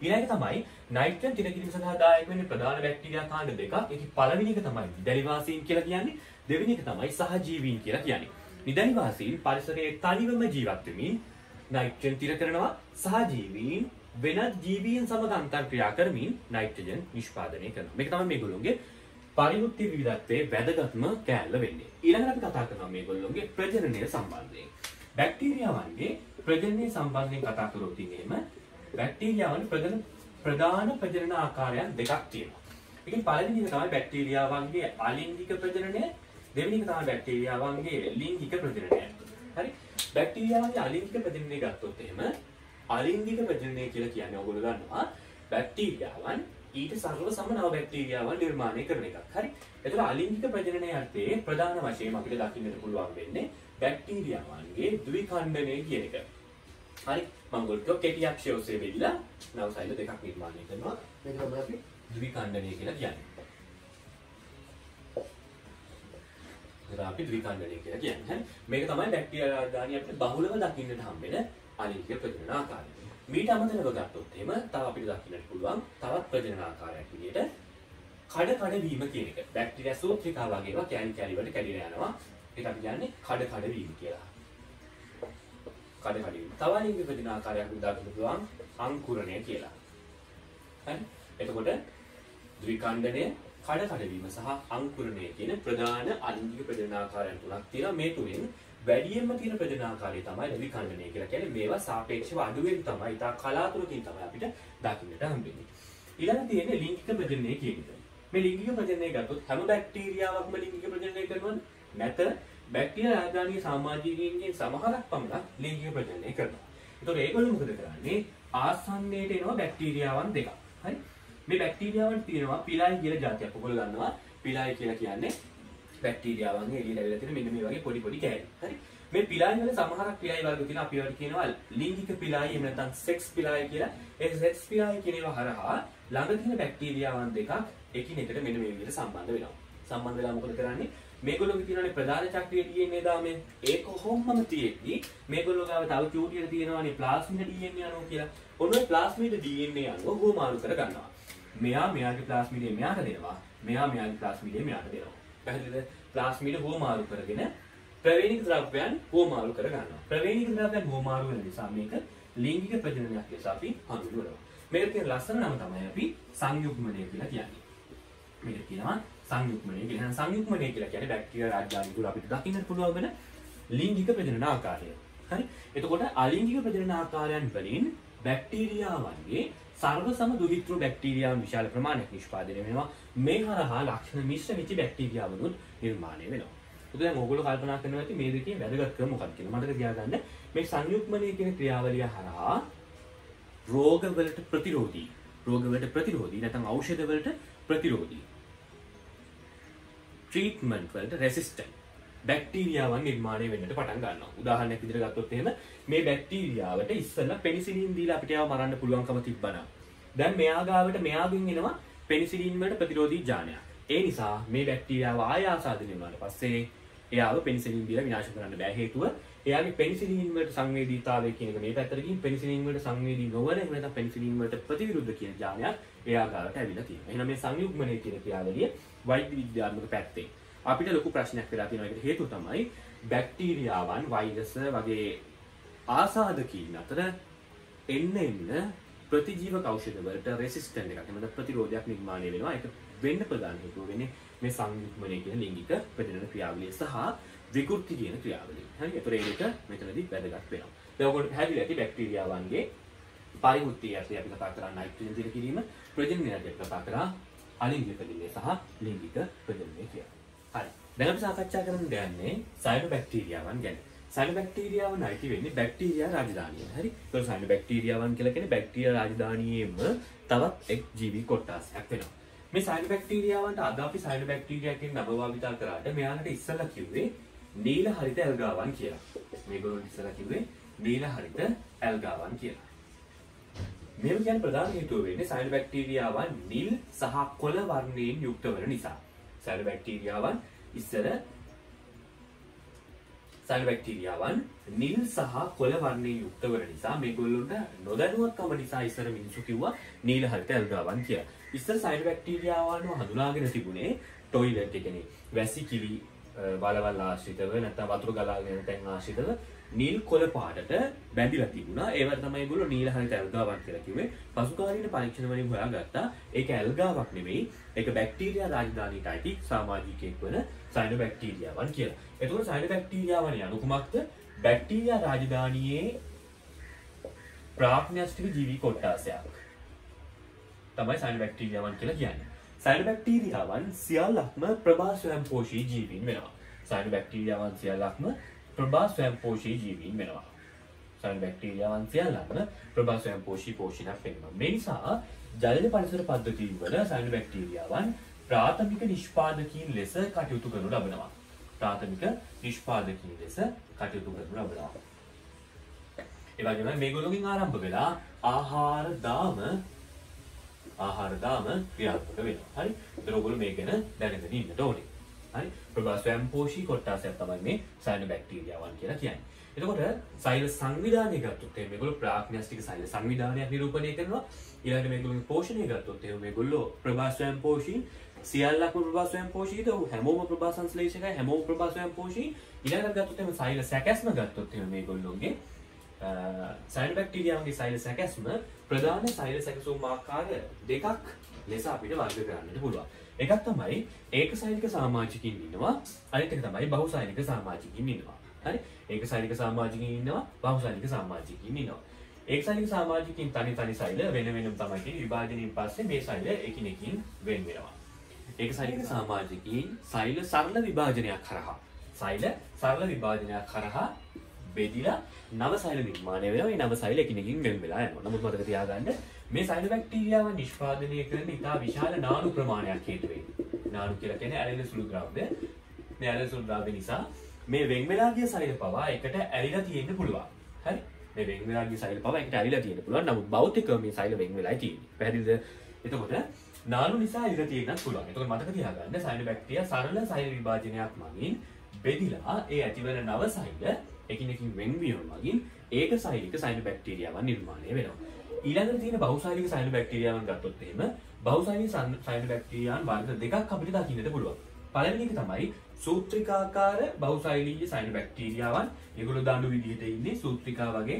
ඊළඟ තමයි නයිට්‍රජන් තිර කිරීම සඳහා දායක වෙන්නේ ප්‍රධාන බැක්ටීරියා කාණ්ඩ දෙකක්. ඒකේ පළවෙනි එක තමයි නිදැලිවාසීන් කියලා කියන්නේ. දෙවෙනි එක තමයි සහජීවීන් කියලා කියන්නේ. නිදැලිවාසීන් පරිසරයේ තනිවම ජීවත් වෙමින් නයිට්‍රජන් තිර කරනවා. සහජීවීන් වෙනත් ජීවීන් සමග අන්තර්ක්‍රියා කරමින් නයිට්‍රජන් නිෂ්පාදනය කරනවා. මේක තමයි මේගොල්ලෝගේ පරිවෘත්ති විවිධත්වයේ වැදගත්ම කෑල්ල වෙන්නේ. ඊළඟට අපි කතා කරනවා මේගොල්ලෝගේ ප්‍රජනනය සම්බන්ධයෙන්. බැක්ටීරියාවන්ගේ ප්‍රජනනය සම්බන්ධයෙන් කතා කරොත් එහෙම බැක්ටීරියාවන් ප්‍රධාන ප්‍රජනන ආකාරයන් දෙකක් තියෙනවා. ඒකෙන් පළවෙනි එක තමයි බැක්ටීරියාවන්ගේ අලිංගික ප්‍රජනනය, දෙවෙනි එක තමයි බැක්ටීරියාවන්ගේ ලිංගික ප්‍රජනනය. හරි? බැක්ටීරියාවන්ගේ අලිංගික ප්‍රජනනය ගත්තොත් එහෙම අලිංගික ප්‍රජනනය කියලා කියන්නේ ඔයගොල්ලෝ දන්නවා බැක්ටීරියාවන් ඊට සරල සම නව බැක්ටීරියාවන් නිර්මාණය කරන එකක්. හරි. එතකොට අලිංගික ප්‍රජනනයේ අර්ථයේ ප්‍රධාන වශයෙන් අපිට දකින්නට පුළුවන් වෙන්නේ බැක්ටීරියාවන්ගේ ද්විඛණ්ඩනය කියන එක. හරි. මම ඔයගොල්ලෝ කෙටි අක්ෂය ඔස්සේ වෙලිලා නව සෛල දෙකක් නිර්මාණය කරනවා. මේක තමයි අපි ද්විඛණ්ඩනය කියලා කියන්නේ. ඒක අපි ද්විඛණ්ඩනය කියලා කියන්නේ. හරි. මේක තමයි බැක්ටීරියා රාජධානිය අපිට බහුලව දකින්නට හම්බෙන අලිංගික ප්‍රජනන ආකාරය. මීට අමතරව ගත්තොත් එහෙම තව අපිට දකින්නට පුළුවන් තවත් ප්‍රජනන ආකාරයක් විදිහට කඩ වීම කියන එක. බැක්ටීරියා සූත්‍රිකා වගේ ඒවා කැලි වලට කැඩිලා යනවා. ඒක අපි කියන්නේ කඩ වීම කියලා. කඩ වීම. තව අලිංගික ප්‍රජනන ආකාරයක් විදිහට දකින්න පුළුවන් අංකුරණය කියලා. හරි? එතකොට ද්විඛණ්ඩනය, කඩ වීම සහ අංකුරණය කියන ප්‍රධාන අලිංගික ප්‍රජනන ආකාරයන් තුනක් තියෙනවා. මේ තුنين වැඩියෙන්ම තියෙන ප්‍රජනන ආකාරය තමයි ද්විඛණ්ඩනය කියලා කියන්නේ. මේවා සාපේක්ෂව අඩුවෙන් තමයි ඉතා කලාතුරකින් තමයි අපිට දකින්නට හම්බෙන්නේ. ඊළඟ තියෙන්නේ ලිංගික ප්‍රජනනය කියන එක. මේ ලිංගික ප්‍රජනනය ගත්තොත් හැම බැක්ටීරියාවක්ම ලිංගික ප්‍රජනනය කරනවද? නැත. බැක්ටීරියා රාජධානියේ සමාජීවීන්ගෙන් සමහරක් පමණක් ලිංගික ප්‍රජනනය කරනවා. ඒතකොට ඒගොල්ලෝ මොකද කරන්නේ? ආසන්නයට එනවා බැක්ටීරියාවන් දෙකක්. හරි? මේ බැක්ටීරියාවන් තියෙනවා පිලයි කියලා જાතියක්. ඔයගොල්ලෝ දන්නවා පිලයි කියලා කියන්නේ බැක්ටීරියාවන්ගේ එළියට ඇවිල්ලා තියෙන මෙන්න මේ වගේ පොඩි කෑලි. හරි? මේ පිලයි වල සමහරක් පිලයි වර්ග තියෙනවා. අපි ඒවට කියනවා ලිංගික පිලයි එහෙම නැත්නම් සෙක්ස් පිලයි කියලා. ඒ සෙක්ස් පිලයි කියන ඒවා හරහා ළඟ තියෙන බැක්ටීරියාවන් දෙකක් එකිනෙකට මෙන්න මේ විදිහට සම්බන්ධ වෙනවා. සම්බන්ධ වෙලා මොකද කරන්නේ? මේගොල්ලෝගේ තියෙනනේ ප්‍රධාන චක්‍රයේ DNA දාමේ ඒක කොහොමම තියෙද්දි මේගොල්ලෝ ගාව තව චූටියට තියෙනවානේ ප්ලාස්මිඩ් DNA අණුව කියලා. ඔන්න ඔය ප්ලාස්මිඩ් DNA අණුව හුවමාරු කර ගන්නවා. මෙයාගේ ප්ලාස්මිඩය මෙයාට දෙනවා. මෙයාගේ ප්ලාස්මිඩය මෙයාට දෙනවා. පැහැදිලිද? ප්ලාස්මිඩ හුවමාරු කරගෙන ප්‍රවේණික ද්‍රව්‍යයන් හුවමාරු කර ගන්නවා. ප්‍රවේණික ද්‍රව්‍යයන් හුවමාරු වෙන නිසා මේක ලිංගික ප්‍රජනනයක් කියලා අපි හඳුන්වනවා. මේක තියෙන ලස්සන නම තමයි අපි සංයුග්මනය කියලා කියන්නේ. මේක කියනවා සංයුග්මනය කියලා. එහෙනම් සංයුග්මනය කියලා කියන්නේ බැක්ටීරියා රාජධානිය තුළ අපිට දකින්න පුළුවන් වෙන ලිංගික ප්‍රජනන ආකාරය. හරි? එතකොට අලිංගික ප්‍රජනන ආකාරයන් වලින් බැක්ටීරියාවන්ගේ සර්වසම දුහිතෘ බැක්ටීරියාවන් විශාල ප්‍රමාණයක් නිෂ්පාදනය වෙනවා. මේ හරහා ලක්ෂණ මිශ්‍ර වෙච්ච බැක්ටීරියාවලුත් නිර්මාණය වෙනවා. ඒත් දැන් ඕගොල්ලෝ කල්පනා කරනවා ඇති මේ දෙකේ වැදගත්කම මොකක්ද කියලා. මතක තියාගන්න මේ සංයුග්මනය කියන ක්‍රියාවලිය හරහා රෝගවලට ප්‍රතිරෝධී නැත්නම් ඖෂධවලට ප්‍රතිරෝධී ට්‍රීට්මන්ට් වලට රෙසිස්ටන්ට් බැක්ටීරියාවන් නිර්මාණය වෙන්නට පටන් ගන්නවා. උදාහරණයක් විදිහට ගත්තොත් එහෙම මේ බැක්ටීරියාවට ඉස්සෙල්ලා පෙනිසිලින් දීලා අපිට ඒව මරන්න පුළුවන්කම තිබ්බනම් දැන් මෙයා ගාවට මෙයාගෙන් එනවා පෙනිසිලින් වලට ප්‍රතිරෝධී ජානයක්. ඒ නිසා මේ බැක්ටීරියාව ආය ආසාදනය වුණාට පස්සේ එයාව පෙනිසිලින් දීලා විනාශ කරන්න බෑ. හේතුව එයාගේ පෙනිසිලින් වලට සංවේදීතාවය කියන එක මේ පැත්තට ගිහින් පෙනිසිලින් වලට සංවේදී නොවන එහෙම නැත්නම් පෙනිසිලින් වලට ප්‍රතිවිරුද්ධ කියන ජානයක් එයා ගාවට ඇවිල්ලා තියෙනවා. එහෙනම් මේ සංයුග්මනය කියන ක්‍රියාවලිය වෛද්‍ය විද්‍යාත්මක පැත්තෙන් අපිට ලොකු ප්‍රශ්නයක් වෙලා තියෙනවා. ඒකට හේතුව තමයි බැක්ටීරියාවන් වෛරස් වගේ ආසාදකීන් අතර එන්න ප්‍රතිජීවක ඖෂධ වලට රෙසිස්ටන්ට් එකක් එහෙම නැත්නම් ප්‍රතිරෝධයක් නිර්මාණය වෙනවා. ඒක වෙන්න ප්‍රධාන හේතුව වෙන්නේ මේ සංයුග්මනය කියන ලිංගික ප්‍රජනන ක්‍රියාවලිය සහ විකෘති කියන ක්‍රියාවලිය. හරි. ඒතර ඒක මෙතනදී වැදගත් වෙනවා. දැන් ඔයගොල්ලෝ පැහැදිලි ඇති බැක්ටීරියාවන්ගේ පරිවෘත්තිය අපි කතා කරා නයිට්‍රජන් දින කිරීම, ප්‍රජනනය අපි කතා කරා අලිංගික ප්‍රජනනය සහ ලිංගික ප්‍රජනනය කියලා. හරි. දැන් අපි සාකච්ඡා කරන්න යන්නේ සයනොබැක්ටීරියාවන් ගැන. සයනොබැක්ටීරියාවන් අයිති වෙන්නේ බැක්ටීරියා රාජධානිය. හරි. ඒතකොට සයනොබැක්ටීරියාවන් කියලා කියන්නේ බැක්ටීරියා රාජධානියේම තවත් එක් ජීවි කොටසක් වෙනවා. මේ සයනොබැක්ටීරියාවන්ට අද අපි සයනොබැක්ටීරියා කියන නම භාවිතා කරාට මෙයාලට ඉස්සෙල්ලා කිව්වේ නීල හරිත ඇල්ගාවන් කියලා. මේගොල්ලෝ ඉස්සෙල්ලා කිව්වේ නීල හරිත ඇල්ගාවන් කියලා. මේව කියන්නේ ප්‍රධාන හේතුව වෙන්නේ සයනොබැක්ටීරියාවන් නිල් සහ කොළ වර්ණයෙන් යුක්ත වන නිසා. සයනොබැක්ටීරියාවන් ඉස්සර සයනොබැක්ටීරියාවන් නිල් සහ කොළ වර්ණයෙන් යුක්ත වන නිසා මේගොල්ලොන්ට නොදැනුවත්කම නිසා ඉස්සර මිනිස්සු කිව්වා නීල හරිත ඇල්ගාවන් කියලා. ඉස්සර සයනොබැක්ටීරියාවන්ව හඳුනාගෙන තිබුණේ ටොයිලට් එකනේ වැසිකිලි වලවල් ආශ්‍රිතව නැත්නම් වතුර ගලාගෙන යන තැන් ආශ්‍රිතව නිල් කොළ පාටට බැඳිලා තිබුණා. ඒවට තමයි ඒගොල්ලෝ නීල හරිත ඇල්ගාවක් කියලා කිව්වේ. පසුකාලීන පරීක්ෂණ වලින් හොයාගත්තා ඒක ඇල්ගාවක් නෙවෙයි. ඒක බැක්ටීරියා රාජධානියට අයිති සමාජිකයෙක් වන සයනොබැක්ටීරියාවන් කියලා. එතකොට සයනොබැක්ටීරියාවන් යනු කුමක්ද? බැක්ටීරියා රාජධානියේ ප්‍රාග්න්‍යෂ්ටික ජීවි කොටසක්. තමයි සයනොබැක්ටීරියාවන් කියලා කියන්නේ. සයනොබැක්ටීරියාවන් සියල්ලක්ම ප්‍රභා ස්වයංපෝෂී ජීවීන් වෙනවා. සයනොබැක්ටීරියාවන් සියල්ලක්ම ප්‍රභා ස්වයංපෝෂී ජීවීන් වෙනවා. සයනොබැක්ටීරියාවන් සියල්ලක්ම ප්‍රභා ස්වයංපෝෂී පෝෂණයක් වෙනවා. මේ නිසා ජලජ පරිසර පද්ධතිය වල සයනොබැක්ටීරියාවන් ප්‍රාථමික නිෂ්පාදකීන් ලෙස කටයුතු කරනු ලබනවා. ප්‍රාථමික නිෂ්පාදකීන් ලෙස කටයුතු කරනු ලබනවා. ඒ වගේම මේගොල්ලෝගෙන් ආරම්භ වෙලා ආහාර දාම ක්‍රියාත්මක වෙනවා. හරි. ඒතර ඔයගොල්ලෝ මේක ගැන දැනගෙන ඉන්නට ඕනේ. හරි. ප්‍රභා ස්වයංපෝෂී කොටසක් තමයි මේ සයනොබැක්ටීරියාවන් කියලා කියන්නේ. එතකොට සෛල සංවිධානය ගත්තොත් එහෙනම් මේගොල්ලෝ ප්‍රාග්න්‍යෂ්ටික සෛල සංවිධානයක් නිරූපණය කරනවා. ඊළඟට මේගොල්ලෝගේ පෝෂණය ගත්තොත් එහෙනම් මේගොල්ලෝ ප්‍රභා ස්වයංපෝෂී සියල්ලක්ම ප්‍රභා ස්වයංපෝෂීද හැමෝම ප්‍රභා සංශ්ලේෂකයි හැමෝම ප්‍රභා ස්වයංපෝෂී. ඊළඟට ගත්තොත් එහෙනම් සෛල සැකැස්ම ගත්තොත් එහෙනම් මේගොල්ලෝගේ සයනොබැක්ටීරියාවන්ගේ සෛල සැකැස්ම ප්‍රධාන සෛල සැකසුම් ආකාර දෙකක් ලෙස අපිට වර්ග කරන්නට පුළුවන්. එකක් තමයි ඒකසෛලික සමාජිකින් ඉන්නවා. අනිත් එක තමයි බහුසෛලික සමාජිකින් ඉන්නවා. හරි. ඒකසෛලික සමාජිකින් ඉන්නවා. බහුසෛලික සමාජිකින් ඉන්නවා. ඒකසෛලික සමාජිකින් තනි සෛල වෙන වෙනම තමයි තියෙන්නේ. විභාජනයෙන් පස්සේ මේ සෛල එකිනෙකින් වෙන් වෙනවා. ඒකසෛලික සමාජිකින් සෛල සරල විභාජනයක් කරහා බෙදිලා නව සෛල නිර්මාණය වෙනවා. මේ නව සෛල එකිනෙකින් වෙන් වෙලා යනවා. නමුත් මතක තියාගන්න මේ සයනොබැක්ටීරියාවන් නිෂ්පාදනය කරන ඉතා විශාල නානු ප්‍රමාණයක් හේතු වෙන්නේ. නානු කියලා කියන්නේ ඇලෙන සුළු ද්‍රව්‍ය. මේ ඇලෙන සුළු ද්‍රව්‍ය නිසා මේ වෙන් වෙලා ගිය සෛල පවා එකට ඇලිලා තියෙන්න පුළුවන්. හරි. මේ වෙන් වෙලා ගිය සෛල පවා එකට ඇලිලා තියෙන්න පුළුවන්. නමුත් භෞතිකව මේ සෛල වෙන් වෙලා තියෙන්නේ. පැහැදිලිද? එතකොට නානු නිසා ඇලිලා තියෙන්නත් පුළුවන්. එතකොට මතක තියාගන්න සයනොබැක්ටීරියා සරල සෛල විභාජනයක් මගින් බෙදිලා ඒ ඇතිවන නව සෛල එකිනෙකින් වෙන්වීම මගින් ඒකසෛලික සයනොබැක්ටීරියාවන් නිර්මාණය වෙනවා. ඊළඟට තියෙන බහුසෛලික සයනොබැක්ටීරියාවන් ගත්තොත් එහෙම බහුසෛලික සයනොබැක්ටීරියාවන් වර්ග දෙකක් අපිට දකින්නට පුළුවන්. පළවෙනි එක තමයි සූත්‍රිකාකාර බහුසෛලීය සයනොබැක්ටීරියාවන්. ඒගොල්ලෝ දඬු විදිහට ඉන්නේ සූත්‍රිකා වගේ.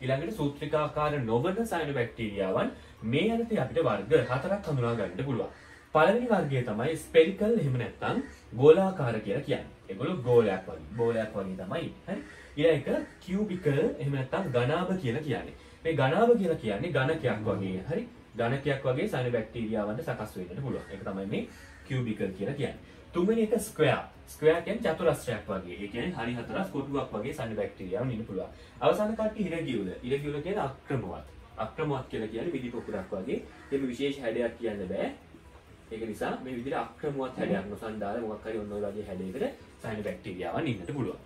ඊළඟට සූත්‍රිකාකාර නොවන සයනොබැක්ටීරියාවන් මේ යටතේ අපිට වර්ග හතරක් හඳුනා ගන්නට පුළුවන්. පළවෙනි වර්ගය තමයි ස්පෙරිකල් එහෙම නැත්නම් ගෝලාකාර කියලා කියන්නේ. ඒගොල්ලෝ ගෝලයක් වගේ තමයි. හරි. ඊළඟ එක කියුබිකල් එහෙම නැත්නම් ඝනාභ කියලා කියන්නේ. මේ ඝනාභ කියලා කියන්නේ ඝනකයක් වගේ. හරි. ඝනකයක් වගේ සයනොබැක්ටීරියාවන්ට සකස් වෙන්නට පුළුවන්. ඒක තමයි මේ කියුබිකල් කියලා කියන්නේ. තුන්වෙනි එක ස්ක්වයර්. ස්ක්වයර් කියන්නේ චතුරස්‍රයක් වගේ. ඒ කියන්නේ හරි හතරස් කොටුවක් වගේ සයනොබැක්ටීරියාවන් ඉන්න පුළුවන්. අවසාන කට්ටිය ඉරගියුල. ඉරගියුල කියන්නේ අක්‍රමවත්. අක්‍රමවත් කියලා කියන්නේ විදි පොකුරක් වගේ. ඒක විශේෂ හැඩයක් කියන්න බෑ. ඒක නිසා මේ විදිහට අක්‍රමවත් හැඩයක් නොසන්ඩාල මොකක් හරි ඔන්න ඔය වගේ හැඩයකට සයනොබැක්ටීරියාවන් ඉන්නට පුළුවන්.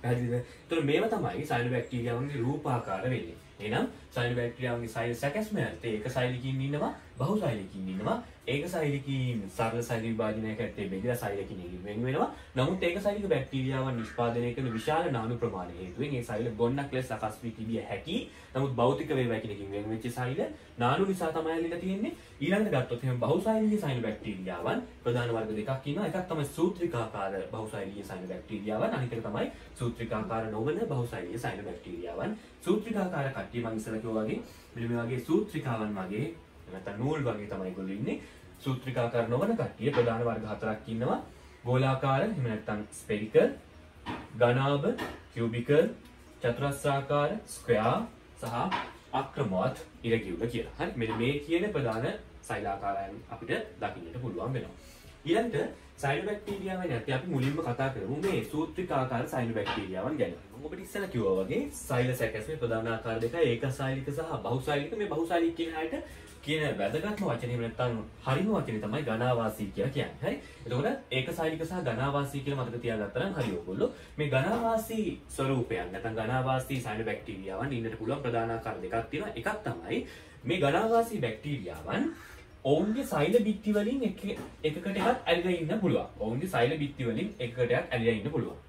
පැහැදිලිද? ඒතකොට මේවා තමයි සයනොබැක්ටීරියාවන්ගේ රූපාකාර වෙන්නේ. එහෙනම් සයිනෝබැක්ටීරියාවන්ගේ සෛල සැකැස්ම ඇත්තේ ඒක සෛලිකීන් ඉන්නවා බහුසෛලිකීන් ඉන්නවා. ඒක සෛලිකීන් සරල සෛල විභාජනයක ඇත්තේ බෙදලා සෛලිකීන් වෙන වෙනවා. නමුත් ඒක සෛලික බැක්ටීරියාවන් නිෂ්පාදනය කරන විශාල නානු ප්‍රමාණය හේතුවෙන් ඒ සෛල ගොන්නක් ලෙස සකස් වී තිබිය හැකි. නමුත් භෞතික වේවා කියනකින් වෙන වෙච්ච සෛල නානු නිසා තමයි ඇලිලා තියෙන්නේ. ඊළඟට ගත්තොත් එහෙනම් බහුසෛලික සයිනෝබැක්ටීරියාවන් ප්‍රධාන වර්ග දෙකක් ඉන්නවා. එකක් තමයි සූත්‍රිකාකාර බහුසෛලික සයිනෝබැක්ටීරියාවන්. අනික එක තමයි සූත්‍රිකාකාර නොවන බහුසෛලික සයිනෝබැක්ටීරියාවන්. සූත්‍රිකාකාර කට්ටිය මම ඉස්සෙල්ලා කිව්වා වගේ මෙන්න මේ වගේ සූත්‍රිකාවන් වගේ නැත්නම් නූල් වගේ තමයි ඒගොල්ලෝ ඉන්නේ. සූත්‍රිකාකාර නොවන කට්ටිය ප්‍රධාන වර්ග හතරක් ඉන්නවා. ගෝලාකාර එහෙම නැත්නම් ස්පෙරිකල්, ඝනාභ, කියුබිකල්, චතුරස්‍රාකාර, ස්ක්වයාර් සහ අක්‍රමවත් ඉරකියුල කියලා. හරි. මෙන්න මේ කියන ප්‍රධාන සෛලාකාරයන් අපිට දකින්නට පුළුවන් වෙනවා. ඊළඟට සයිනෝබැක්ටීරියාවන් නැත්නම් අපි මුලින්ම කතා කරමු මේ සූත්‍රිකාකාර සයිනෝබැක්ටීරියාවන් ගැන. මම ඔබට ඉස්සෙල්ලා කිව්වා වගේ සෛල සැකැස්මේ ප්‍රධාන ආකාර දෙකයි ඒකසෛලික සහ බහුසෛලික. මේ බහුසෛලික කියන හැට කියන වැදගත්ම වචනේ එහෙම නැත්නම් හරිම වචනේ තමයි ඝනාවාසී කියලා කියන්නේ. හරි. එතකොට ඒකසෛලික සහ ඝනාවාසී කියලා මතක තියාගත්තා නම් හරි ඔයගොල්ලෝ. මේ ඝනාවාසී ස්වරූපයන් නැත්නම් ඝනාවාසී සයිනෝබැක්ටීරියාවන් ඉන්නට පුළුවන් ප්‍රධාන ආකාර දෙකක් තියෙනවා. එකක් තමයි මේ ඝනාවාසී බැක්ටීරියාවන් ඔවුන්ගේ සෛල බිත්ති වලින් එකකට එකක් ඇලිලා ඉන්න පුළුවන්. ඔවුන්ගේ සෛල බිත්ති වලින් එකකට එකක් ඇලිලා ඉන්න පුළුවන්.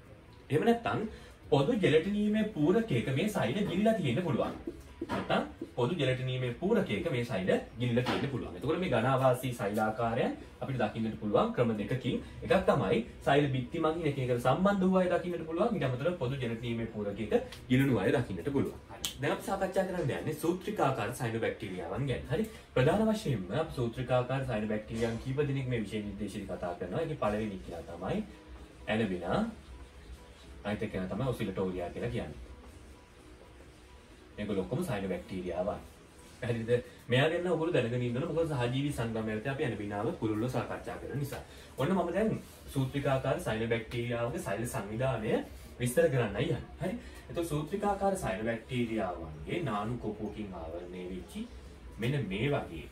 එහෙම නැත්නම් පොදු ජෙලටිනීමේ පූරකයක මේ සෛල ගිලිලා තියෙන්න පුළුවන්. නැත්නම් පොදු ජෙලටිනීමේ පූරකයක මේ සෛල ගිලිලා තියෙන්න පුළුවන්. එතකොට මේ ඝනාවාසී සෛලාකාරයන් අපිට දකින්නට පුළුවන් ක්‍රම දෙකකින්. එකක් තමයි සෛල බිත්ති මගින් එක එකට සම්බන්ධ වූ අය දකින්නට පුළුවන්. ඊට අමතරව පොදු ජෙලටිනීමේ පූරකයක ගිලුණු අය දකින්නට පුළුවන්. දැන් අපි සාකච්ඡා කරන්න යන්නේ සූත්‍රිකාකාර සයිනෝබැක්ටීරියාවන් ගැන. හරි. ප්‍රධාන වශයෙන්ම අපි සූත්‍රිකාකාර සයිනෝබැක්ටීරියාවන් කීප දෙනෙක් මේ විශේෂ නිර්දේශිත කතා කරනවා. ඒකේ පළවෙනි කියලා තමයි ඇනබිනා. අනිත් එක තමයි ඔසිලටෝරියා කියලා කියන්නේ. මේක ලොකම සයිනෝබැක්ටීරියාවන්. පැහැදිලිද? මෙයා ගැන ඔයගොල්ලෝ දැනගෙන ඉන්න ඕන. මොකද සහජීවී සංගමයට අපි ඇනබිනාව කුරුල්ලෝ සාකච්ඡා කරන නිසා. ඔන්න මම දැන් සූත්‍රිකාකාර සයිනෝබැක්ටීරියාවගේ සෛල සංවිධානය විස්තර කරන්නයි යන්නේ. හරි. එතකොට සූත්‍රිකාකාර සයිනෝබැක්ටීරියාවන්ගේ නානු කොපුවකින් ආවරණය වෙච්ච මෙන්න මේ වගේ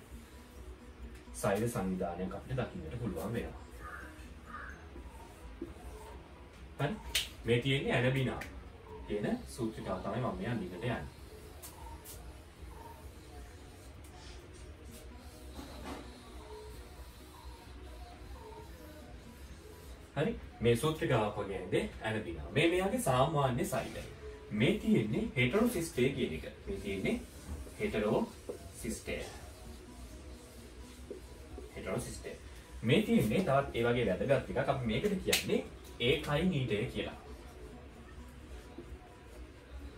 සෛල සංවිධානයක් අපිට දකින්නට පුළුවන් වෙනවා. හරි. මේ තියෙන්නේ ඇනබිනා කියන සූත්‍රිකාව තමයි මම මේ අඳිකට යන්නේ. හරි. මේ සූත්‍රිකාවක් වගේ ඇඳේ ඇනබිනා. මේ මෙයාගේ සාමාන්‍ය සෛලය. මේ තියෙන්නේ හෙටරෝසිස්ටේ කියන එක. මේ තියෙන්නේ හෙටරෝසිස්ටේ. හෙටරෝසිස්ටේ. මේ තියෙන්නේ තවත් ඒ වගේ වැදගත් එකක්. අපි මේකට කියන්නේ ඒකයි නීටය කියලා.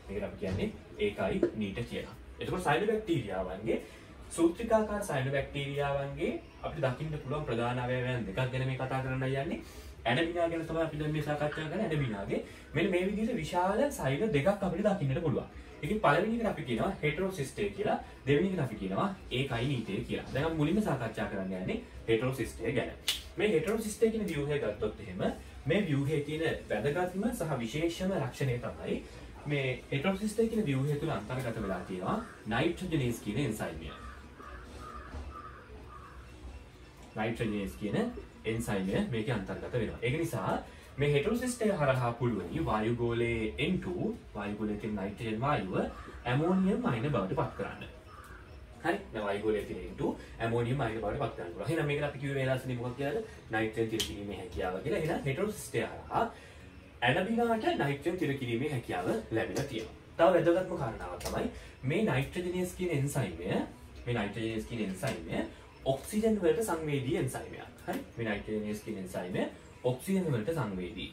මේකට අපි කියන්නේ ඒකයි නීට කියලා. එතකොට සයිනෝබැක්ටීරියාවන්ගේ සූත්‍රිකාකාර සයිනෝබැක්ටීරියාවන්ගේ අපිට දකින්න පුළුවන් ප්‍රධාන අවයවයන් දෙකක් ගැන මේ කතා කරන්නයි යන්නේ. ඇනබිනා ගැන තමයි අපි දැන් මේ සාකච්ඡා කරන්නේ. ඇනබිනාගේ මෙන්න මේ විදිහට විශාල සෛල දෙකක් අපිට දකින්නට පුළුවන්. ඒකේ පළවෙනි එකට අපි කියනවා හෙටරෝසිස්ටේ කියලා. දෙවෙනි එකට අපි කියනවා ඒකයි නීටය කියලා. දැන් අපි මුලින්ම සාකච්ඡා කරන්න යන්නේ හෙටරෝසිස්ටේ ගැන. මේ හෙටරෝසිස්ටේ කියන ව්‍යුහය ගත්තොත් එහෙම මේ ව්‍යුහයේ තියෙන වැදගත්ම සහ විශේෂම ලක්ෂණය තමයි මේ හෙටරෝසිස්ටේ කියන ව්‍යුහය තුළ අන්තර්ගත වෙලා තියෙනවා නයිට්‍රජනේස් කියන එන්සයිමය. නයිට්‍රජනේස් කියන එන්සයිමය මේකේ අන්තර්ගත වෙනවා. ඒක නිසා මේ හෙටරෝසිස්ටේ හරහා පුළුවනි වායුගෝලයේ N2 වායුගෝලයේ තියෙන නයිට්‍රජන් වායුව ඇමෝනියම් අයන බවට පත් කරන්න. හරි. මේ වායුගෝලයේ තියෙන N2 ඇමෝනියම් අයන බවට පත් කරන්න පුළුවන්. එහෙනම් මේකට අපි කිව්වේ වේලාසනේ මොකක්ද කියලාද? නයිට්‍රජන් තිර කිරීමේ හැකියාව කියලා. එහෙනම් හෙටරෝසිස්ටේ හරහා ඇනබිනාට නයිට්‍රජන් තිර කිරීමේ හැකියාව ලැබිලා තියෙනවා. තව වැදගත්ම කාරණාවක් තමයි මේ නයිට්‍රජනේස් කියන එන්සයිමය ඔක්සිජන් වලට සංවේදී එන්සයිමයක්. හරි. මේ නයිට්‍රජනේස් කියන එන්සයිමය ඔක්සිජන් වලට සංවේදී.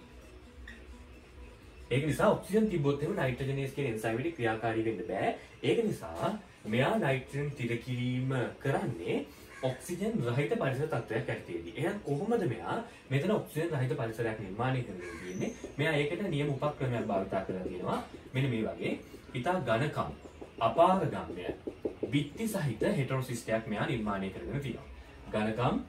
ඒක නිසා ඔක්සිජන් තිබ්බොත් එහෙම නයිට්‍රජනේස් කියන එන්සයිමෙට ක්‍රියාකාරී වෙන්න බෑ. ඒක නිසා මෙයා නයිට්‍රජන් තිර කිරීම කරන්නේ ඔක්සිජන් රහිත පරිසර තත්ත්වයක් ඇතිවේදී. එහෙනම් කොහොමද මෙයා මෙතන ඔක්සිජන් රහිත පරිසරයක් නිර්මාණය කරගෙන තියෙන්නේ? මෙයා ඒකට නියම උපක්‍රමයක් භාවිත කරලා තියෙනවා. මෙන්න මේ වගේ ඉතා ඝනකම් අපාරගම්‍ය බිත්ති සහිත හෙටරෝසිස්ටයක් මෙයා නිර්මාණය කරගෙන තියෙනවා. ඝනකම්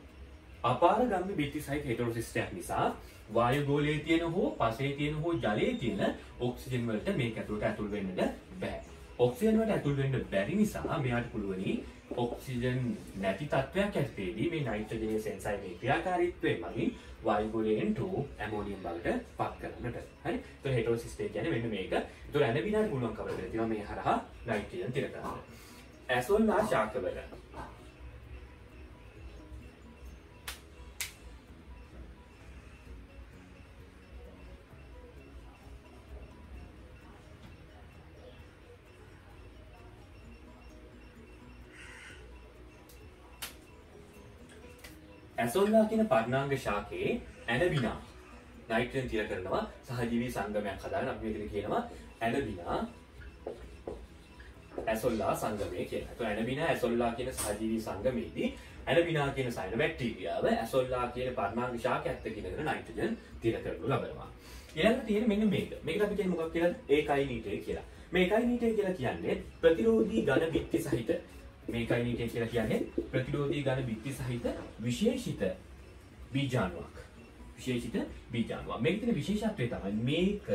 අපාරගම්‍ය බිත්ති සහිත හෙටරෝසිස්ටයක් නිසා වායුගෝලයේ තියෙන හෝ පසේ තියෙන හෝ ජලයේ තියෙන ඔක්සිජන් වලට මේක ඇතුළට ඇතුල් වෙන්නට බෑ. ඔක්සිජන් වලට ඇතුල් වෙන්න බැරි නිසා මෙයාට පුළුවනි ඔක්සිජන් නැති තත්ත්වයක් ඇතිවේදී මේ නයිට්‍රජනයේ සෙන්සයි මේ ක්‍රියාකාරීත්වය මගින් වායු ගොඩයෙන් ඇමෝනියම් බවට පත් කරන්නට. හරි. ඒතර හෙටරෝසිස්ටේ කියන්නේ මෙන්න මේක. ඒතර ඇනබිනාට පුළුවන් කවර දෙයක් තියෙනවා මේ හරහා නයිට්‍රජන් තිර කරන්න. ඇසෝල්ලා ශාකවල ඇසෝල්ලා කියන පර්ණාංග ශාකයේ ඇනබිනා නයිට්‍රජන් තිර කරනවා සහජීවී සංගමයක් හදාගෙන අපි මේකට කියනවා ඇනබිනා ඇසෝල්ලා සංගමය කියලා. ඒතකොට ඇනබිනා ඇසෝල්ලා කියන සහජීවී සංගමයේදී ඇනබිනා කියන සයනොබැක්ටීරියාව ඇසෝල්ලා කියන පර්ණාංග ශාකයත් එක්ක ඉඳගෙන නයිට්‍රජන් තිර කරනු ලබනවා. ඊළඟට තියෙන මෙන්න මේක. මේකට අපි කියන්නේ මොකක්ද කියලාද? ඒකයිනීටය කියලා. මේ ඒකයිනීටය කියලා කියන්නේ ප්‍රතිරෝධී ඝන බිත්ති සහිත මේකයිනීටය කියලා කියන්නේ ප්‍රතිරෝධී ඝන බිත්ති සහිත විශේෂිත බීජාණුවක්. විශේෂිත බීජාණුවක්. මේකේ තියෙන විශේෂත්වය තමයි මේක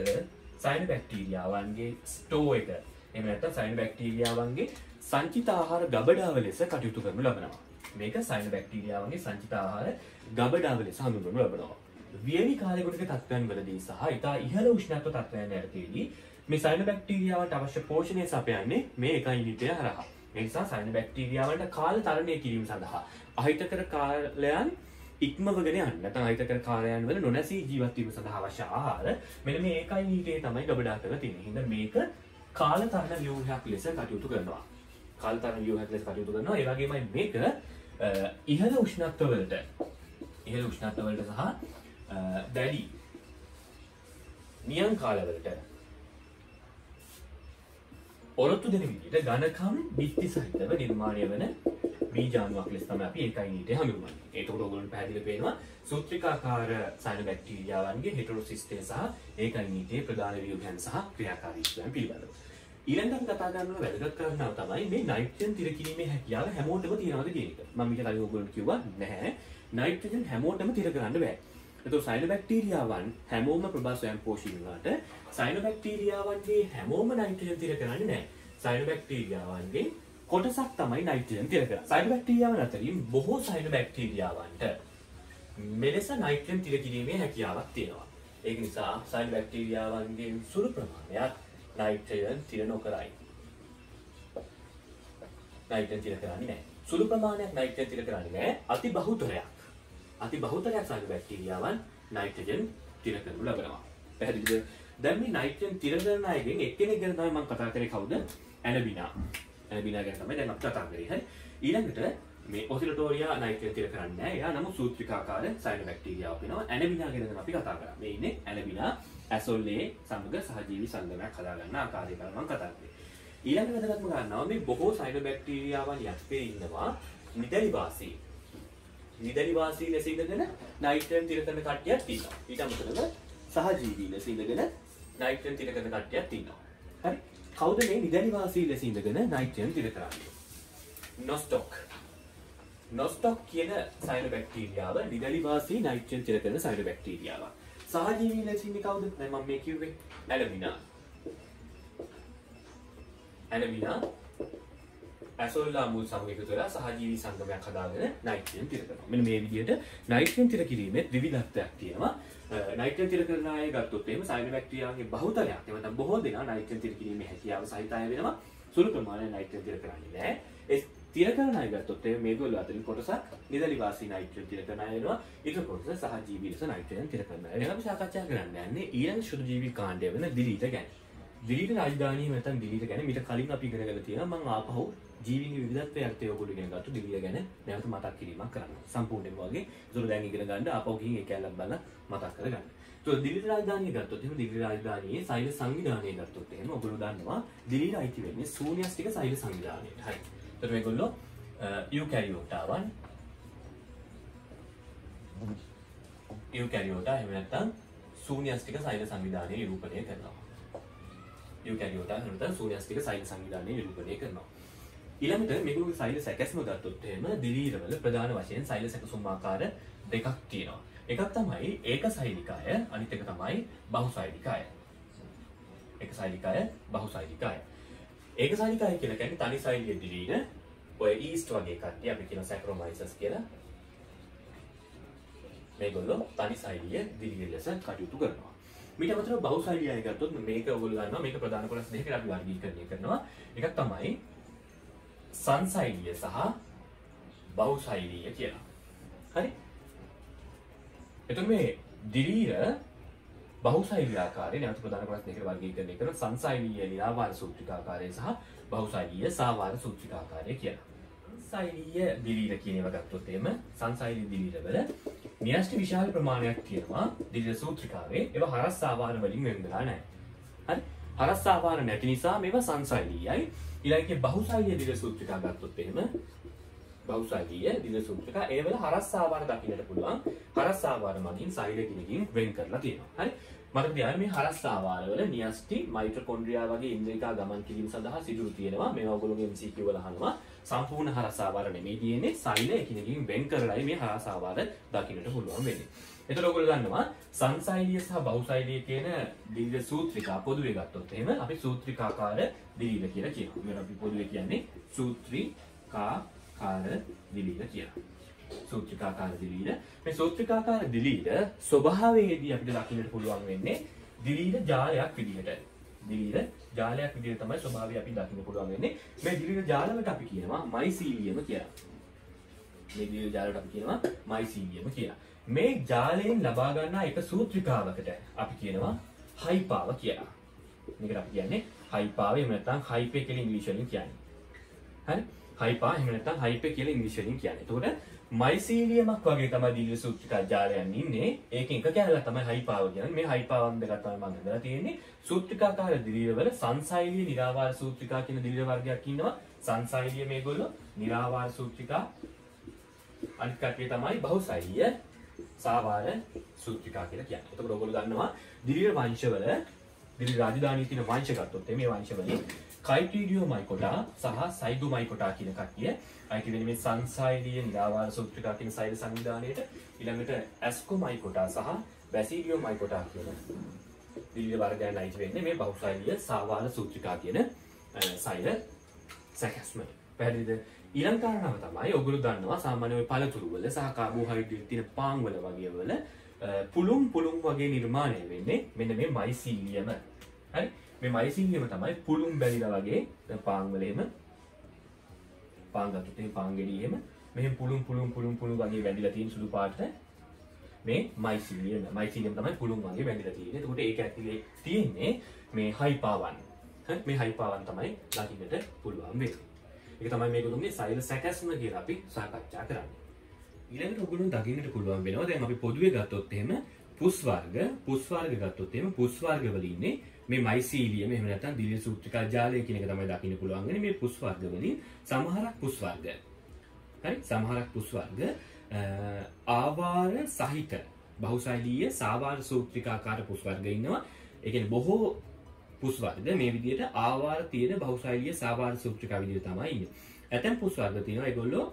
සයනොබැක්ටීරියාවන්ගේ ස්ටෝ එක. එහෙම නැත්නම් සයනොබැක්ටීරියාවන්ගේ සංචිත ආහාර ගබඩාව ලෙස කටයුතු කරනු ලබනවා. මේක සයනොබැක්ටීරියාවන්ගේ සංචිත ආහාර ගබඩාව ලෙස හඳුන්වනු ලබනවා. වියලි කාලගුණික තත්ත්වයන් වලදී සහ ඉතා ඉහළ උෂ්ණත්ව තත්ත්වයන් යටතේදී මේ සයනොබැක්ටීරියාවන්ට අවශ්‍ය පෝෂණය සපයන්නේ මේ ඒකයිනීටය හරහා. ඒ නිසා සයනොබැක්ටීරියාවන්ට කාල තරණය කිරීම සඳහා අහිතකර කාලයන් ඉක්මවගෙන යන්න නැත්නම් අහිතකර කාලයන් වල නොනැසී ජීවත් වීම සඳහා අවශ්‍ය ආහාර මෙන්න මේ ඒකයිනීටය තමයි ගබඩා කරලා තියෙන්නේ. හින්දා මේක කාලතරණ ව්‍යුහයක් ලෙස කටයුතු කරනවා. කාලතරණ ව්‍යුහයක් ලෙස කටයුතු කරනවා. ඒ වගේමයි මේක ඉහළ උෂ්ණත්වවලට සහ දැඩි නියං කාලවලට ඔරොත්තු දෙන විදිහට ඝනකම් බිත්ති සහිතව නිර්මාණය වන බීජාණුවක් ලෙස තමයි අපි ඒකයිනීටය හඳුන්වන්නේ. ඒකෝට ඔයගොල්ලන්ට පැහැදිලි වෙනවා සූත්‍රිකාකාර සයනොබැක්ටීරියාවන්ගේ හෙටරෝසිස්ටේ සහ ඒකයිනීටයේ ප්‍රධාන ව්‍යුහයන් සහ ක්‍රියාකාරීත්වයන් පිළිබඳව. ඊළඟට අපි කතා කරන වැදගත් කාරණාව තමයි මේ නයිට්‍රජන් තිර කිරීමේ හැකියාව හැමෝටම තියෙනවද කියන එක. මම මේක කලින් ඔයගොල්ලන්ට කිව්වා නැහැ. නයිට්‍රජන් හැමෝටම තිර කරන්න බෑ. එතකොට සයනොබැක්ටීරියාවන් හැමෝම ප්‍රභා ස්වයංපෝෂී වුණාට සයනොබැක්ටීරියාවන්ගේ හැමෝම නයිට්‍රජන් තිර කරන්නේ නැහැ. සයනොබැක්ටීරියාවන්ගේ කොටසක් තමයි නයිට්‍රජන් තිර කරන්නේ. සයනොබැක්ටීරියාවන් අතරින් බොහෝ සයනොබැක්ටීරියාවන්ට මෙලෙස නයිට්‍රජන් තිර කිරීමේ හැකියාවක් තියෙනවා. ඒක නිසා සයනොබැක්ටීරියාවන්ගේ සුළු ප්‍රමාණයක් නයිට්‍රජන් තිර නොකරයි. නයිට්‍රජන් තිර කරන්නේ නැහැ. සුළු ප්‍රමාණයක් නයිට්‍රජන් තිර කරන්නේ නැහැ. අති බහුතරයක් සයනොබැක්ටීරියාවන් නයිට්‍රජන් තිර කරනු ලබනවා. පැහැදිලිද? දැන් මේ නයිට්‍රජන් තිර කරන අයගෙන් එක්කෙනෙක් ගැන තමයි මම කතා කරේ කවුද? ඇනබිනා. ඇනබිනා ගැන තමයි දැන් අපි කතා කරේ. හරි. ඊළඟට මේ ඔසිලටෝරියා නයිට්‍රජන් තිර කරන්නේ නැහැ. එයා නමුත් සූත්‍රිකාකාර සයනොබැක්ටීරියාවක් වෙනවා. ඇනබිනා ගැන අපි කතා කරා. මේ ඉන්නේ ඇනබිනා ඇසෝල්ලේ සමග සහජීවී සංගමයක් හදාගන්න ආකාරය ගැන මම කතා කරේ. ඊළඟ වැදගත්ම කාරණාව මේ බොහෝ සයනොබැක්ටීරියාවන් යටතේ ඉන්නවා නිදැලිවාසී. නිදැලිවාසී ලෙස ඉඳගෙන නයිට්‍රජන් තිර කරන කට්ටියක් තියෙනවා. ඊට අමතරව සහජීවී ලෙස ඉඳගෙන නයිට්‍රජන් තිර කරන කට්ටියක් තියෙනවා. හරි. කවුද මේ නිදැලිවාසී ලෙස ඉඳගෙන නයිට්‍රජන් තිර කරන්නේ? නොස්ටොක් කියන සයනොබැක්ටීරියාව නිදැලිවාසී නයිට්‍රජන් තිර කරන සයනොබැක්ටීරියාවක්. සහජීවී ලෙස ඉන්නේ කවුද? දැන් මම මේ කිව්වේ ඇනබිනා. ඇනබිනා ඇසෝල්ලා මුල් සමග එකතු වෙලා සහජීවී සංගමයක් හදාගෙන නයිට්‍රජන් තිර කරනවා. මෙන්න මේ විදිහට නයිට්‍රජන් තිර කිරීමේ විවිධත්වයක් තියෙනවා. නයිට්‍රජන් තිර කරන අය ගත්තොත් එහෙම සයනොබැක්ටීරියාගේ බහුතරයක් එහෙම නැත්නම් බොහෝ දෙනා නයිට්‍රජන් තිර කිරීමේ හැකියාව සහිත අය වෙනවා. සුළු ප්‍රමාණයක් නයිට්‍රජන් තිර කරන්නේ නැහැ. ඒ තිර කරන අය ගත්තොත් එහෙම මේගොල්ලෝ අතරින් කොටසක් නිදැලිවාසී නයිට්‍රජන් තිර කරන අය වෙනවා. ඊට කොටස සහජීවී ලෙස නයිට්‍රජන් තිර කරන අය. දැන් අපි සාකච්ඡා කරන්න යන්නේ ඊළඟ ශුද්ධජීවී කාණ්ඩය වෙන දිලීට ගැන. දිලීට රාජධානිය නැත්නම් දිලීට ගැන මීට කලින් අපි ඉගෙනගෙන තියෙනවා. මම ආපහු ජීවීන්ගේ විවිධත්වය යටතේ ඔයගොල්ලෝ ඉගෙන ගත්ත දිලීට ගැන නැවත මතක් කිරීමක් කරනවා. සම්පූර්ණයෙන්ම වගේ. ඒතර දැන් ඉගෙන ගන්න ආපහු ගිහින් ඒ කැලලක් බලලා මතක් කරගන්න. ඒතර දිලීට රාජධානිය ගත්තොත් එහෙම දිලීට රාජධානියේ සෛල සංවිධානය ගත්තොත් එහෙම ඔයගොල්ලෝ දන්නවා දිලීට අයිති වෙන්නේ ශූන්‍යස්තික සෛල සංවිධානයට. හරි. ඒතර මේගොල්ලෝ යුකැරියෝටාවන් යුකැරියෝටා එහෙම නැත්නම් ශූන්‍යස්තික සෛල සංවිධානය නිරූපණය කරනවා. යුකැරියෝටා එහෙම නැත්නම් ශූන්‍යස්තික සෛල සංවිධානය නිරූපණය කරනවා. ඊළඟට මේගොල්ලෝගේ සෛල සැකැස්ම ගත්තොත් එහෙම දිලීරවල ප්‍රධාන වශයෙන් සෛල සැකසුම් ආකාර දෙකක් තියෙනවා. එකක් තමයි ඒකසෛලිකය, අනිත් එක තමයි බහුසෛලිකය. ඒකසෛලිකය, බහුසෛලිකය. ඒකසෛලිකය කියලා කියන්නේ තනි සෛලයේ දිලීර, ඔය ඊස්ට් වගේ කට්ටිය අපි කියන සැක්‍රොමයිසස් කියලා මේගොල්ලෝ තනි සෛලිය දිලිරි ලෙස කටයුතු කරනවා. ඊට අමතරව බහුසෛලිය අය ගත්තොත් මේක ඔයගොල්ලෝ දන්නවා මේක ප්‍රධාන කොටස් දෙකකට අපි වර්ගීකරණය කරනවා. එකක් තමයි සංසෛලිය සහ බහුසෛලිය කියලා. හරි? එතකොට මේ දිලිර බහුසෛලිය ආකාරයෙන් නැවත ප්‍රධාන කොටස් දෙකකට වර්ගීකරණය කරන සංසෛලිය නිරාවාර සූත්‍රිකාකාරය සහ බහුසෛලිය සාවාර සූත්‍රිකාකාරය කියලා. සංසෛලිය දිලිර කියන ඒවා ගත්තොත් එහෙම සංසෛලිය දිලිර වල න්‍යෂ්ටි විශාල ප්‍රමාණයක් තියෙනවා දිලිර සූත්‍රිකාවේ. ඒවා හරස් ආවාර වලින් වෙන් වෙලා නැහැ. හරි? හරස් ආවාර නැති නිසා මේවා සංසෛලියයි. ඊළඟට බහුසෛලිය දිලිර සූත්‍රිකා ගත්තොත් එහෙම බහුසෛලිය දිලිර සූත්‍රිකා ඒ වල හරස් ආවාර දකින්නට පුළුවන්. හරස් ආවාර මගින් සෛල කිනකින් වෙන් කරලා තියෙනවා. හරි? මතක තියාගන්න මේ හරස් ආවාර වල න්‍යෂ්ටි මයිටොකොන්ඩ්‍රියා වගේ ඉන්ද්‍රිකා ගමන් කිරීම සඳහා සිදුරු තියෙනවා. මේවා ඔයගොල්ලෝගේ MCQ වල අහනවා. සම්පූර්ණ හරස් ආවාර නෙමෙයි තියෙන්නේ සෛල එකිනෙකින් වෙන් කරලායි මේ හරස් ආවාර දකින්නට පුළුවන් වෙන්නේ. එතකොට ඔයගොල්ලෝ දන්නවා සංසෛලිය සහ බහුසෛලිය කියන දිලිර සූත්‍රිකා පොදුවේ ගත්තොත් එහෙම අපි සූත්‍රිකාකාර දිලිර කියලා කියනවා. මේවා අපි පොදුවේ කියන්නේ සූත්‍රිකාකාර දිලිර කියලා. සූත්‍රිකාකාර දිලිර. මේ සූත්‍රිකාකාර දිලිර ස්වභාවයේදී අපිට දකින්නට පුළුවන් වෙන්නේ දිලිර ජාලයක් විදිහට. දිලිර ජාලයක් විදිහට තමයි ස්වභාවය අපි දකින්න පුළුවන් වෙන්නේ. මේ දිලිර ජාලවලට අපි කියනවා මයිසීලියම කියලා. මේ දිලිර ජාලවලට අපි කියනවා මයිසීලියම කියලා. මේ ජාලයෙන් ලබා ගන්නා එක සූත්‍රිකාවකට අපි කියනවා හයිපාව කියලා. මේකට අපි කියන්නේ හයිපාව එහෙම නැත්නම් හයිපේ කියලා ඉංග්‍රීසි වලින් කියන්නේ. හරි? හයිපා එහෙම නැත්නම් හයිපේ කියලා ඉංග්‍රීසි වලින් කියන්නේ. එතකොට මයිසීලියමක් වගේ තමයි දිලිර සූත්‍රිකා ජාලයන් ඉන්නේ. ඒකෙන් එක කැලලක් තමයි හයිපාව කියන්නේ. මේ හයිපාවන් දෙකක් තමයි මම හදලා තියෙන්නේ. සූත්‍රිකාකාර දිලිර වල සංසෛලිය නිරාවාර සූත්‍රිකා කියන දිලිර වර්ගයක් ඉන්නවා. සංසෛලිය මේගොල්ලෝ නිරාවාර සූත්‍රිකා අනිත් කට්ටිය තමයි බහුසෛලිය සාවාර සූත්‍රිකා කියලා කියන්නේ. එතකොට ඔයගොල්ලෝ දන්නවා දිලිර වංශවල දිලිර රාජධානියේ තියෙන වංශ ගත්තොත් මේ වංශවලින් කයිටීඩියෝමයිකොටා සහ සයිගෝමයිකොටා කියන කට්ටිය අයිති වෙන්නේ මේ සංසෛලිය නිරාවාර සූත්‍රිකා කියන සෛල සංවිධානයේට. ඊළඟට ඇස්කොමයිකොටා සහ බැසිඩියෝමයිකොටා කියන දිලිර වර්ගයන් අයිති වෙන්නේ මේ බහුසෛලිය සාවාර සූත්‍රිකා කියන සෛල සැකැස්ම. පැහැදිලිද? ඊළඟ කාරණාව තමයි ඔයගොල්ලෝ දන්නවා සාමාන්‍ය ඔය පළතුරු වල සහ කාබෝහයිඩ්‍රේට් තියෙන පාන් වල වගේ වල පුළුම් වගේ නිර්මාණය වෙන්නේ මෙන්න මේ මයිසීලියම. හරි? මේ මයිසීලියම තමයි පුළුම් බැලිලා වගේ පාන් වල එහෙම පාන් ගත්තොත් මේ පාන් ගෙඩි එහෙම මෙහෙම පුළුම් වගේ වැදිලා තියෙන සුළු පාට මේ මයිසීලියම. මයිසීලියම තමයි පුළුම් වගේ වැදිලා තියෙන්නේ. එතකොට ඒක ඇතුලේ තියෙන්නේ මේ හයිපාවන්. හරි? මේ හයිපාවන් තමයි දකින්නට පුළුවන් වෙන්නේ. ඒක තමයි මේගොල්ලෝගේ සෛල සැකැස්ම කියලා අපි සාකච්ඡා කරන්නේ. ඊළඟට ඔයගොල්ලෝ දකින්නට පුළුවන් වෙනවා දැන් අපි පොදුවේ ගත්තොත් එහෙම පුස් වර්ග ගත්තොත් එහෙම පුස් වර්ග වල ඉන්නේ මේ මයිසීලියම එහෙම නැත්නම් දිලිර සූත්‍රිකා ජාලය කියන එක තමයි දකින්න පුළුවන් වෙන්නේ මේ පුස් වර්ග වලින් සමහරක් පුස් වර්ග. හරි? සමහරක් පුස් වර්ග ආවාර සහිත බහුසෛලීය සාවාර සූත්‍රිකාකාර පුස් වර්ග ඉන්නවා. ඒ කියන්නේ බොහෝ පුස් වර්ග මේ විදිහට ආවාර තියෙන බහුසෛලීය සාවාර සූත්‍රිකා විදිහට තමයි ඉන්නේ. ඇතැම් පුස් වර්ග තියෙනවා ඒගොල්ලෝ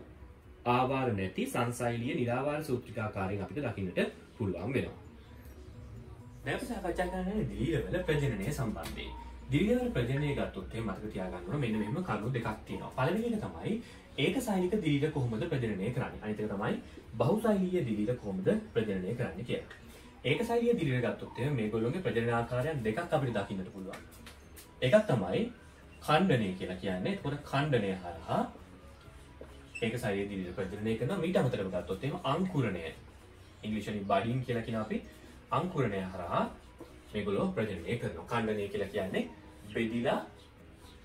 ආවාර නැති සංසෛලීය නිරාවාර සූත්‍රිකාකාරයෙන් අපිට දකින්නට පුළුවන් වෙනවා. දැන් අපි සාකච්ඡා කරන්නේ දිලිර වල ප්‍රජනනය සම්බන්ධයෙන්. දිලිර වල ප්‍රජනනය ගත්තොත් එහෙනම් මතක තියාගන්න ඕන මෙන්න මෙහෙම කරුණු දෙකක් තියෙනවා. පළවෙනි එක තමයි ඒකසෛලික දිලිර කොහොමද ප්‍රජනනය කරන්නේ. අනිත් එක තමයි බහුසෛලීය දිලිර කොහොමද ප්‍රජනනය කරන්නේ කියලා. ඒකසෛලිය දිලිර ගත්තොත් එහෙනම් මේගොල්ලෝගේ ප්‍රජනන ආකාරයන් දෙකක් අපිට දකින්නට පුළුවන්. එකක් තමයි ඛණ්ඩනය කියලා කියන්නේ. ඒකට ඛණ්ඩනය හරහා ඒකසෛලිය දිලිර ප්‍රජනනය කරනවා. ඊට අමතරව ගත්තොත් එහෙනම් අංකුරණය ඉංග්‍රීසි වලින් බඩින් කියලා කියන අපි අංකුරණය හරහා මේගොල්ලෝ ප්‍රජනනය කරනවා. ඛණ්ඩනය කියලා කියන්නේ බෙදිලා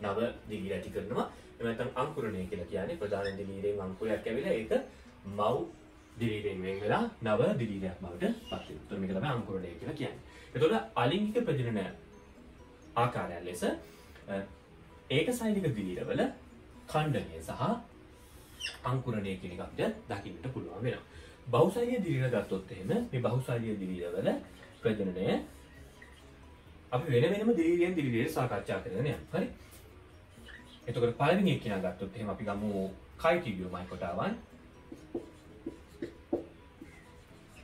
නව දිලිර ඇති කරනවා. එහෙම නැත්නම් අංකුරණය කියලා කියන්නේ ප්‍රධාන දිලිරෙන් අංකුරයක් ඇවිල්ලා ඒක මව් දිලිරෙන් වෙන් වෙලා නව දිලිරයක් බවට පත් වෙනවා. ඒතර මේක තමයි අංකුරණය කියලා කියන්නේ. එතකොට අලිංගික ප්‍රජනන ආකාරයන් ලෙස ඒකසෛලික දිලිරවල ඛණ්ඩනය සහ අංකුරණය කියන එක අපිට දකින්නට පුළුවන් වෙනවා. බහුසෛලීය දිලිර ගත්තොත් එහෙම මේ බහුසෛලීය දිලිරවල ප්‍රජනනය අපි වෙනම දිලිරෙන් දිලිරයට සාකච්ඡා කරගෙන යනවා. හරි? එතකොට පළවෙනි එක කියන ගත්තොත් එහෙම අපි ගමු කයිටිඩියෝමයිකොටාවන්.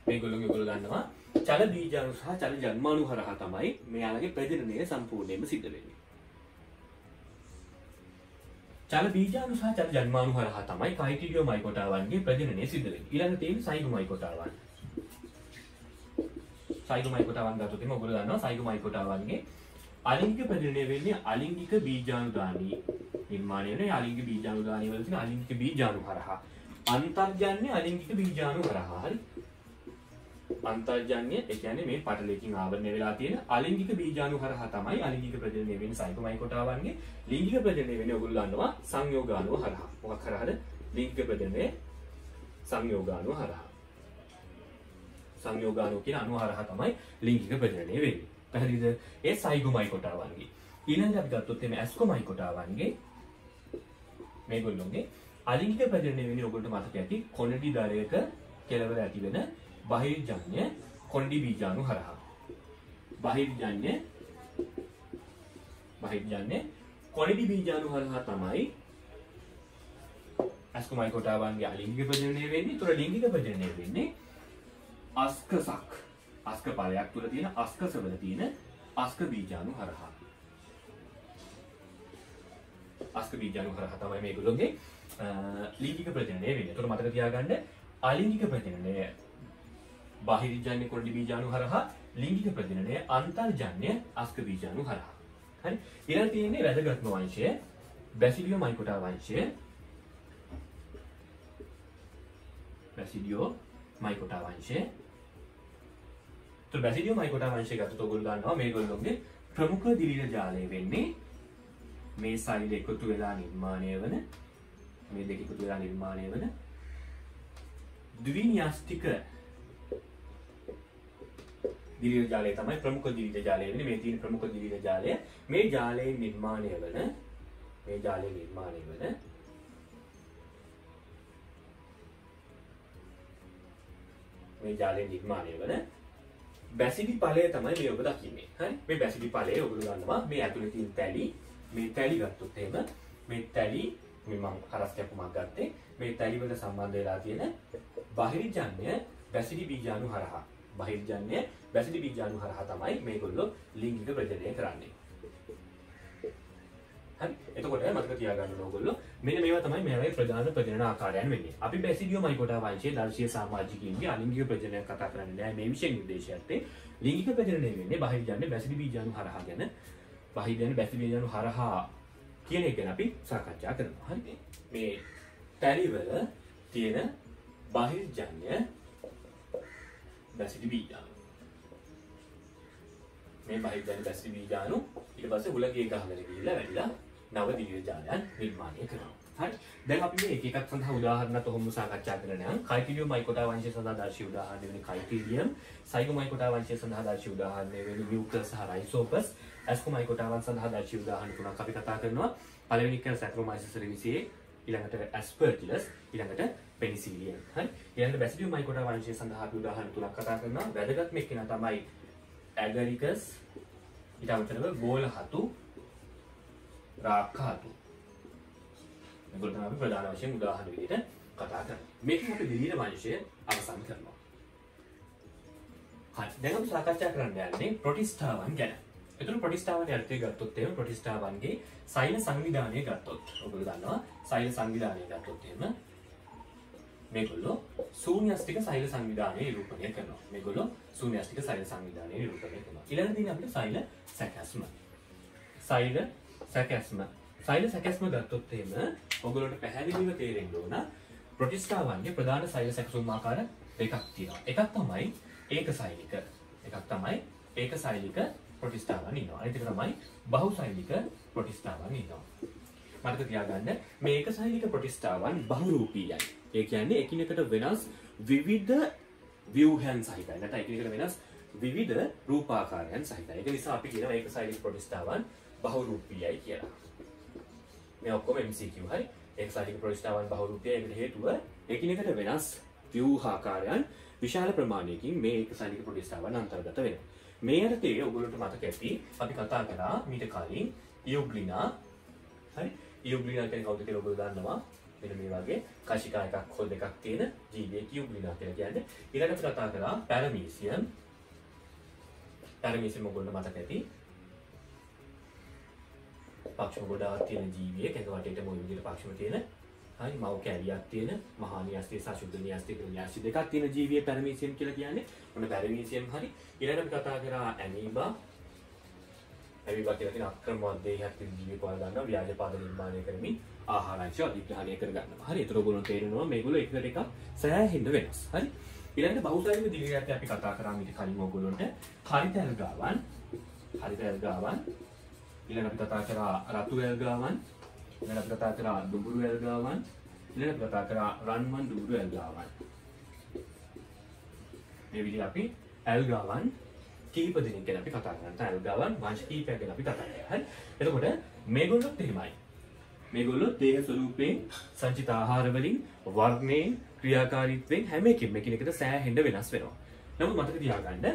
මේගොල්ලෝ ගන්නවා චල බීජාණු සහ චල ජන්මාණු හරහා තමයි මෙයාලගේ ප්‍රජනනය සම්පූර්ණයෙන්ම සිද්ධ වෙන්නේ. චල බීජාණු සහ චල ජන්මාණු හරහා තමයි කයිටිඩියෝ මයිකොටාවන්ගේ ප්‍රජනනය සිද්ධ වෙන්නේ. ඊළඟ තියෙන්නේ සයිගෝමයිකොටාවන්. සයිගෝමයිකොටාවන් ගත්තොත් එimhe ඔයගොල්ලෝ දන්නවා සයිගෝමයිකොටාවන්ගේ අලිංගික ප්‍රජනනය වෙන්නේ අලිංගික බීජාණුදානී නිර්මාණය වෙන අලිංගික බීජාණුදානී වල තියෙන අලිංගික බීජාණු හරහා. අන්තර්ජන්‍ය අලිංගික බීජාණු හරහා. හරි. අන්තර්ජන්‍ය ඒ කියන්නේ මේ පටලයකින් ආවරණය වෙලා තියෙන අලිංගික බීජාණු හරහා තමයි අලිංගික ප්‍රජනනය වෙන්නේ සයිගෝමයිකොටාවන්ගේ. ලිංගික ප්‍රජනනය වෙන්නේ ඔයගොල්ලෝ දන්නවා සංයෝගාණුව හරහා. මොකක් හරහාද? ලිංගික ප්‍රජනනය සංයෝගාණුව හරහා. සංයෝගාණුව කියන අණුව හරහා තමයි ලිංගික ප්‍රජනනය වෙන්නේ. පැහැදිලිද? ඒ සයිගෝමයිකොටාවන්ගේ. ඊළඟට අපි ගත්තොත් එමේ ඇස්කොමයිකොටාවන්ගේ මේගොල්ලෝගේ අලිංගික ප්‍රජනනය වෙන්නේ ඔයගොල්ලන්ට මතක ඇති කොණඩි දරයක කෙලවර ඇති වෙන බහිර්ජන්‍ය කොණ්ඩි බීජාණු හරහා. බහිර්ජන්‍ය කොණ්ඩි බීජාණු හරහා තමයි ඇස්කොමයිකොටාවන්ගේ අලිංගික ප්‍රජනනය වෙන්නේ. ඒතර ලිංගික ප්‍රජනනය වෙන්නේ අස්කසක්. අස්ක ඵලයක් තුල තියෙන අස්කසවල තියෙන අස්ක බීජාණු හරහා. අස්ක බීජාණු හරහා තමයි මේගොල්ලෝගේ ලිංගික ප්‍රජනනය වෙන්නේ. ඒතර මතක තියාගන්න අලිංගික ප්‍රජනනය බාහිර්ජන්‍ය කොණ්ඩි බීජාණු හරහා ලිංගික ප්‍රජනනය අන්තර්ජන්‍ය අස්ක බීජාණු හරහා. හරි. ඊළඟ තියෙන්නේ වැදගත්ම වංශය බැසිඩියෝ මයිකොටා වංශය. බැසිඩියෝ මයිකොටා වංශය. බැසිඩියෝ මයිකොටා වංශය ගත්තොත් ඔයගොල්ලෝ දන්නවා මේගොල්ලෝගේ ප්‍රමුඛ දිලිර ජාලය වෙන්නේ මේ සෛල එකතු වෙලා නිර්මාණය වන මේ දෙක එකතු වෙලා නිර්මාණය වන ද්වින්‍යෂ්ටික දිලිර ජාලය තමයි ප්‍රමුඛ දිලිර ජාලය වෙන්නේ. මේ තියෙන ප්‍රමුඛ දිලිර ජාලය මේ ජාලයෙන් නිර්මාණය වන බැසිඩි ඵලය තමයි මේ ඔබ දකින්නේ. හරි. මේ බැසිඩි ඵලය ඔයගොල්ලෝ ගන්නවා මේ ඇතුලේ තියෙන තැලි මේ තැලි ගත්තොත් එහෙම මේ තැලි මේ මම කරස් කැපුමක් ගත්තේ මේ තැලි වල සම්බන්ධ වෙලා තියෙන බහිර්ජන්‍ය බැසිඩි බීජාණු හරහා. බහිර්ජන්‍ය බැසිඩි බීජාණු හරහා තමයි මේගොල්ලෝ ලිංගික ප්‍රජනනය කරන්නේ. හරි. එතකොට මතක තියාගන්න ඕගොල්ලෝ මෙන්න මේවා තමයි මේවාගේ ප්‍රධාන ප්‍රජනන ආකාරයන් වෙන්නේ. අපි බැසිඩියෝ මයිකොටා වංශයේ දර්ශීය සමාජිකයින්ගේ අලිංගික ප්‍රජනනය කතා කරන්නේ නැහැ මේ විශේෂ නිර්දේශයත්. ලිංගික ප්‍රජනනය වෙන්නේ බහිර්ජන්‍ය බැසිඩි බීජාණු හරහා ගැන බහිර්ජන්‍ය බැසිඩි බීජාණු හරහා කියන එක ගැන අපි සාකච්ඡා කරනවා. හරි. මේ තැලිවල තියෙන බහිර්ජන්‍ය බැසිඩි බීජාණු මේ බහිර්ජන්‍ය බැසිඩි බීජාණු ඊට පස්සේ හුලගේ ගහගෙන ගිහිල්ලා වැඩිලා නව දිලිර ජාලයන් නිර්මාණය කරනවා. හරි. දැන් අපි මේ එක එකක් සඳහා උදාහරණත් ඔහොම සාකච්ඡා කරන යන කයිටිඩියෝ මයිකොටා වංශය සඳහා දර්ශී උදාහරණ වෙන්නේ කයිටිඩියම්, සයිගෝමයිකොටා වංශය සඳහා දර්ශී උදාහරණ වෙන්නේ මියුකස් සහ රයිසෝපස්, ඇස්කොමයිකොටාවන් සඳහා දර්ශී උදාහරණ තුනක් අපි කතා කරනවා. පළවෙනි එක සැක්‍රොමයිසස් රෙවිසියේ, ඊළඟට ඇස්පර්ජිලස්, ඊළඟට පෙනිසිලියම්. හරි. ඊළඟට බැසිඩියෝ මයිකොටා වංශය සඳහා අපි උදාහරණ තුනක් කතා කරනවා. වැදගත්ම එක්කෙනා තමයි ඇගරිකස්, ඊට අමතරව ගෝලහතු, රාක්කහතු. මේගොල්ලෝ තමයි අපි ප්‍රධාන වශයෙන් උදාහරණ විදිහට කතා කරන්නේ. මේකෙන් අපි දිලිර වංශය අවසන් කරනවා. හරි. දැන් අපි සාකච්ඡා කරන්න යන්නේ ප්‍රොටිස්ටාවන් ගැන. එතකොට ප්‍රොටිස්ටාවන් අර්ථය ගත්තොත් එහෙම ප්‍රොටිස්ටාවන්ගේ සෛල සංවිධානය ගත්තොත් ඔයගොල්ලෝ දන්නවා සෛල සංවිධානය ගත්තොත් එහෙම මේගොල්ලෝ ශූන්‍යස්තික සෛල සංවිධානය නිරූපණය කරනවා. මේගොල්ලෝ ශූන්‍යස්තික සෛල සංවිධානය නිරූපණය කරනවා. ඊළඟ දින අපිට සෛල සැකැස්ම. සෛල සැකැස්ම ගත්තොත් එහෙම ඔයගොල්ලන්ට පැහැදිලිව තේරෙන්න ඕන ප්‍රොටිස්ටාවන්ගේ ප්‍රධාන සෛල සැකසුම් ආකාර දෙකක් තියෙනවා. එකක් තමයි ඒකසෛලික. ඒකසෛලික ප්‍රොටිස්ටාවන් ඉන්නවා. අනිත් එක තමයි බහුසෛලික ප්‍රොටිස්ටාවන් ඉන්නවා. මතක තියාගන්න මේ ඒකසෛලික ප්‍රොටිස්ටාවන් බහුරූපීයයි. ඒ කියන්නේ එකිනෙකට වෙනස් විවිධ ව්‍යුහයන් සහිතයි. නැත්නම් එකිනෙකට වෙනස් විවිධ රූපාකාරයන් සහිතයි. ඒක නිසා අපි කියනවා ඒකසෛලික ප්‍රොටිස්ටාවන් බහුරූපීයයි කියලා. මේ ඔක්කොම MCQ හරි. ඒකසෛලික ප්‍රොටිස්ටාවන් බහුරූපීය. ඒකට හේතුව එකිනෙකට වෙනස් ව්‍යුහාකාරයන් විශාල ප්‍රමාණයකින් මේ ඒකසෛලික ප්‍රොටිස්ටාවන් අන්තර්ගත වෙනවා. මේ අර්ථයේ ඔයගොල්ලන්ට මතක ඇති අපි කතා කරා මීට කලින් ඉයුග්ලිනා. හරි. ඉයුග්ලිනා කියන්නේ කවුද කියලා ඔයගොල්ලෝ දන්නවා. මෙන්න මේ වගේ කශිකා එකක් හොල් දෙකක් තියෙන ජීවියෙක් ඉයුග්ලිනා කියලා කියන්නේ. ඊළඟට අපි කතා කරා පැරමීසියම්. පැරමීසියම් ඔයගොල්ලන්ට මතක ඇති. පක්ෂම ගොඩාක් තියෙන ජීවියෙක්. ඒක වටේට මොයි විදිහට පක්ෂම තියෙන. හරි මව් කැලියක් තියෙන මහා නියස්තිය සහ ශුද්ධ නියස්තිය කියන නියස්ති දෙකක් තියෙන ජීවියෙ පැරමීසියම් කියලා කියන්නේ. ඔන්න පැරමීසියම් හරි. ඊළඟට අපි කතා කරා ඇමීබා. ඇමීබා කියලා කියන අක්‍රමවත් දේහයක් තියෙන ජීවියෙක් වල ගන්නවා ව්‍යාජපාද නිර්මාණය කරමින් ආහාර අංශ අධිග්‍රහණය කර ගන්නවා. හරි. ඒතර ඔයගොල්ලෝ තේරෙනවා මේගොල්ලෝ එකට එකක් සෑහෙන්න වෙනස්. හරි. ඊළඟට බහුසාරීය දිවියත් අපි කතා කරා ඊට කලින් ඔයගොල්ලන්ට හරිත ඇල්ගාවන් ඊළඟට අපි කතා කරා රතු ඇල්ගාවන් ඊළඟට අපි කතා කරා දුඹුරු ඇල්ගාවන් ඊළඟට අපි කතා කරා රන්මන් දුඹුරු ඇල්ගාවන් මේ විදිහට අපි ඇල්ගාවන් කීප දෙනෙක් ගැන අපි කතා කරනවා ඇල්ගාවන් වංශ කීපයක් ගැන අපි කතා කරනවා හරි එතකොට මේගොල්ලොත් එහෙමයි මේගොල්ලෝ දේහ ස්වරූපයෙන් සංචිත ආහාර වලින් වර්ණයෙන් ක්‍රියාකාරීත්වයෙන් හැම එකකින්ම එකිනෙකට සෑහෙන්න වෙනස් වෙනවා. නමුත් මතක තියාගන්න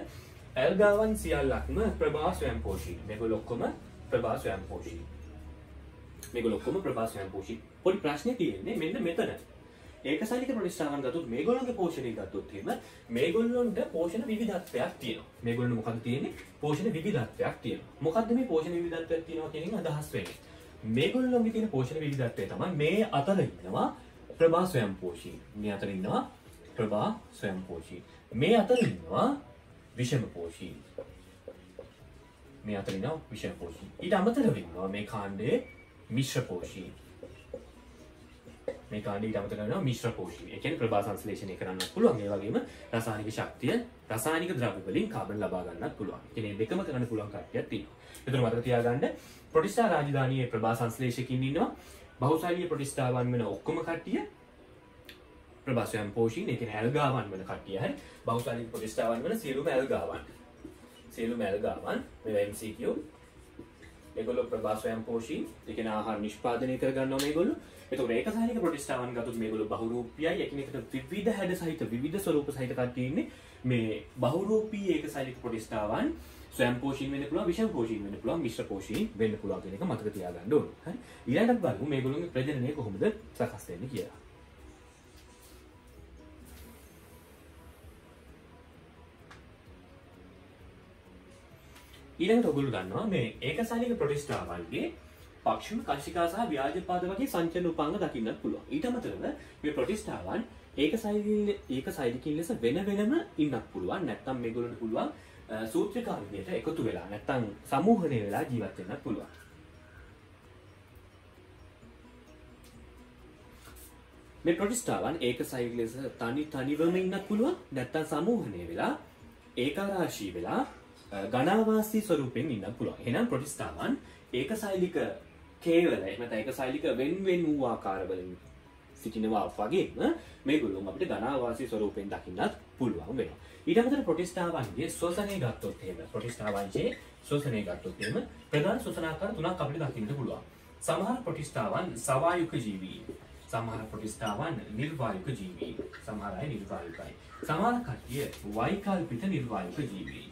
ඇල්ගාවන් සියල්ලක්ම ප්‍රභා ස්වයංපෝෂී. මේගොල්ලෝ ඔක්කොම ප්‍රභා ස්වයංපෝෂී. පොඩි ප්‍රශ්නේ තියෙන්නේ මෙන්න මෙතන. ඒකසාලික ප්‍රතිස්ථාපන ගත්තොත් මේගොල්ලන්ගේ පෝෂණය ගත්තොත් එහෙම මේගොල්ලොන්ට පෝෂණ විවිධත්වයක් තියෙනවා. මේගොල්ලෝ මොකද තියෙන්නේ? පෝෂණ විවිධත්වයක් තියෙනවා. මොකද්ද මේ පෝෂණ විවිධත්වයක් තියෙනවා කියන එක අදහස් වෙන්නේ? මේගොල්ලෝගේ තියෙන පෝෂණ විවිධත්වය තමයි මේ අතර ඉන්නවා ප්‍රභා ස්වයංපෝෂී. මේ අතර ඉන්නවා ප්‍රභා ස්වයංපෝෂී. මේ අතර ඉන්නවා විෂමපෝෂී. මේ අතර ඉන්නවා විෂමපෝෂී. ඊට අමතරව ඉන්නවා මේ කාණ්ඩයේ මිශ්‍රපෝෂී. මේ කාණ්ඩයේ ඊට අමතරව ඉන්නවා මිශ්‍රපෝෂී. ඒ කියන්නේ ප්‍රභා සංශ්ලේෂණය කරන්නත් පුළුවන්. ඒ වගේම රසායනික ශක්තිය රසායනික ද්‍රව්‍ය වලින් කාබන් ලබා ගන්නත් පුළුවන්. ඒ කියන්නේ දෙකම කරන්න පුළුවන් කට්ටියක් තියෙනවා. ඒතර මතක තියාගන්න ප්‍රොටිස්ටා රාජධානියේ ප්‍රභා සංශ්ලේෂකයින් ඉන්නවා. බහුසාරීය ප්‍රොටිස්ටාවන් වෙන ඔක්කොම කට්ටිය ප්‍රභා ස්වයංපෝෂී. ඒ කියන්නේ ඇල්ගාවන් වෙන කට්ටිය හරි. බහුසාරීය ප්‍රොටිස්ටාවන් වෙන සියලුම ඇල්ගාවන්. මේ MCQ. ඒගොල්ලෝ ප්‍රභා ස්වයංපෝෂී. ඒ කියන්නේ ආහාර නිෂ්පාදනය කර ගන්නවා මේගොල්ලෝ. ඒතකොට ඒකසාලික ප්‍රොටිස්ටාවන් ගත්තොත් මේගොල්ලෝ බහුරූපීයයි එකිනෙකට විවිධ හැඩ සහිත විවිධ ස්වරූප සහිත කට්ටිය ඉන්නේ. මේ බහුරූපී ඒකසාලික ප්‍රොටිස්ටාවන් ස්වයංපෝෂී වෙන්න පුළුවන් විෂමපෝෂී වෙන්න පුළුවන් මිශ්‍රපෝෂී වෙන්න පුළුවන් කියන එක මතක තියාගන්න ඕනේ. හරි. ඊළඟට බලමු මේගොල්ලෝගේ ප්‍රජනනය කොහොමද සකස් වෙන්නේ කියලා. ඊළඟට ඔයගොල්ලෝ දන්නවා මේ ඒකසාලික ප්‍රොටිස්ටාවන්ගේ පක්ෂම කර්ෂිකා සහ ව්‍යාජපාද වගේ සංචලන උපාංග දකින්නත් පුළුවන්. ඊට අමතරව මේ ප්‍රොටිස්ටාවන් ඒකසාලිකින් ලෙස වෙන වෙනම ඉන්නත් පුළුවන්. නැත්නම් මේගොල්ලන්ට පුළුවන් සූත්‍රිකා විදියට එකතු වෙලා නැත්නම් සමූහණය වෙලා ජීවත් වෙන්නත් පුළුවන්. මේ ප්‍රොටිස්ටාවන් ඒකසාලික ලෙස තනිවම ඉන්නත් පුළුවන්. නැත්නම් සමූහණය වෙලා ඒකාරාශී වෙලා ගණාවාසී ස්වරූපයෙන් ඉන්නත් පුළුවන්. එහෙනම් ප්‍රොටිස්ටාවන් ඒකසාලික කේවල එහෙම නැත්නම් ඒකසාලික වෙන් වූ ආකාරවලින් සිටිනවා වගේම මේගොල්ලෝ අපිට ගණාවාසී ස්වරූපයෙන් දකින්නත් පුළුවන් වෙනවා. ඊට අමතරව ප්‍රොටිස්ටාවන්ගේ ශ්වසනය ගත්තොත් එහෙම ප්‍රධාන ශ්වසනාකාර තුනක් අපිට දකින්නට පුළුවන්. සමහර ප්‍රොටිස්ටාවන් සවායුක ජීවී, සමහර ප්‍රොටිස්ටාවන් නිර්වායුක ජීවී, සමහර අය නිර්වායුකයි. සමහර කට්ටිය වෛකල්පික නිර්වායුක ජීවී.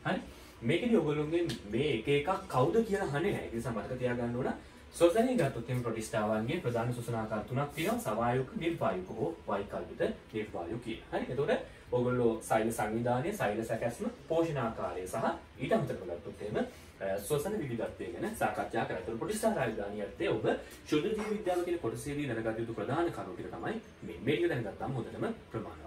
හරි. මේකදී ඔයගොල්ලෝගෙන් මේ එක එකක් කවුද කියලා අහන්නේ නැහැ. ඒ නිසා මතක තියාගන්න ඕන. ශ්වසනය ගත්තොත් එimhe ප්‍රොටිස්ටාවන්ගේ ප්‍රධාන ශ්වසනාකාර තුනක් තියෙනවා. සවායුක, නිර්වායුක හෝ වෛකල්පික නිර්වායුක කියලා. හරි. එතකොට ඔයගොල්ලෝ සෛල සංවිධානය, සෛල සැකැස්ම, පෝෂණාකාරය සහ ඊට අමතරව ගත්තොත් එහෙම ශ්වසන විවිධත්වය ගැන සාකච්ඡා කරා. ඒතකොට ප්‍රොටිස්ටා රාජධානියත් ඔබ ශුද්ධ ජීව විද්‍යාව කියන කොටසේදී දැනගත යුතු ප්‍රධාන කරුණු ටික තමයි මේ ටික දැනගත්තාම හොඳටම ප්‍රමාණයි.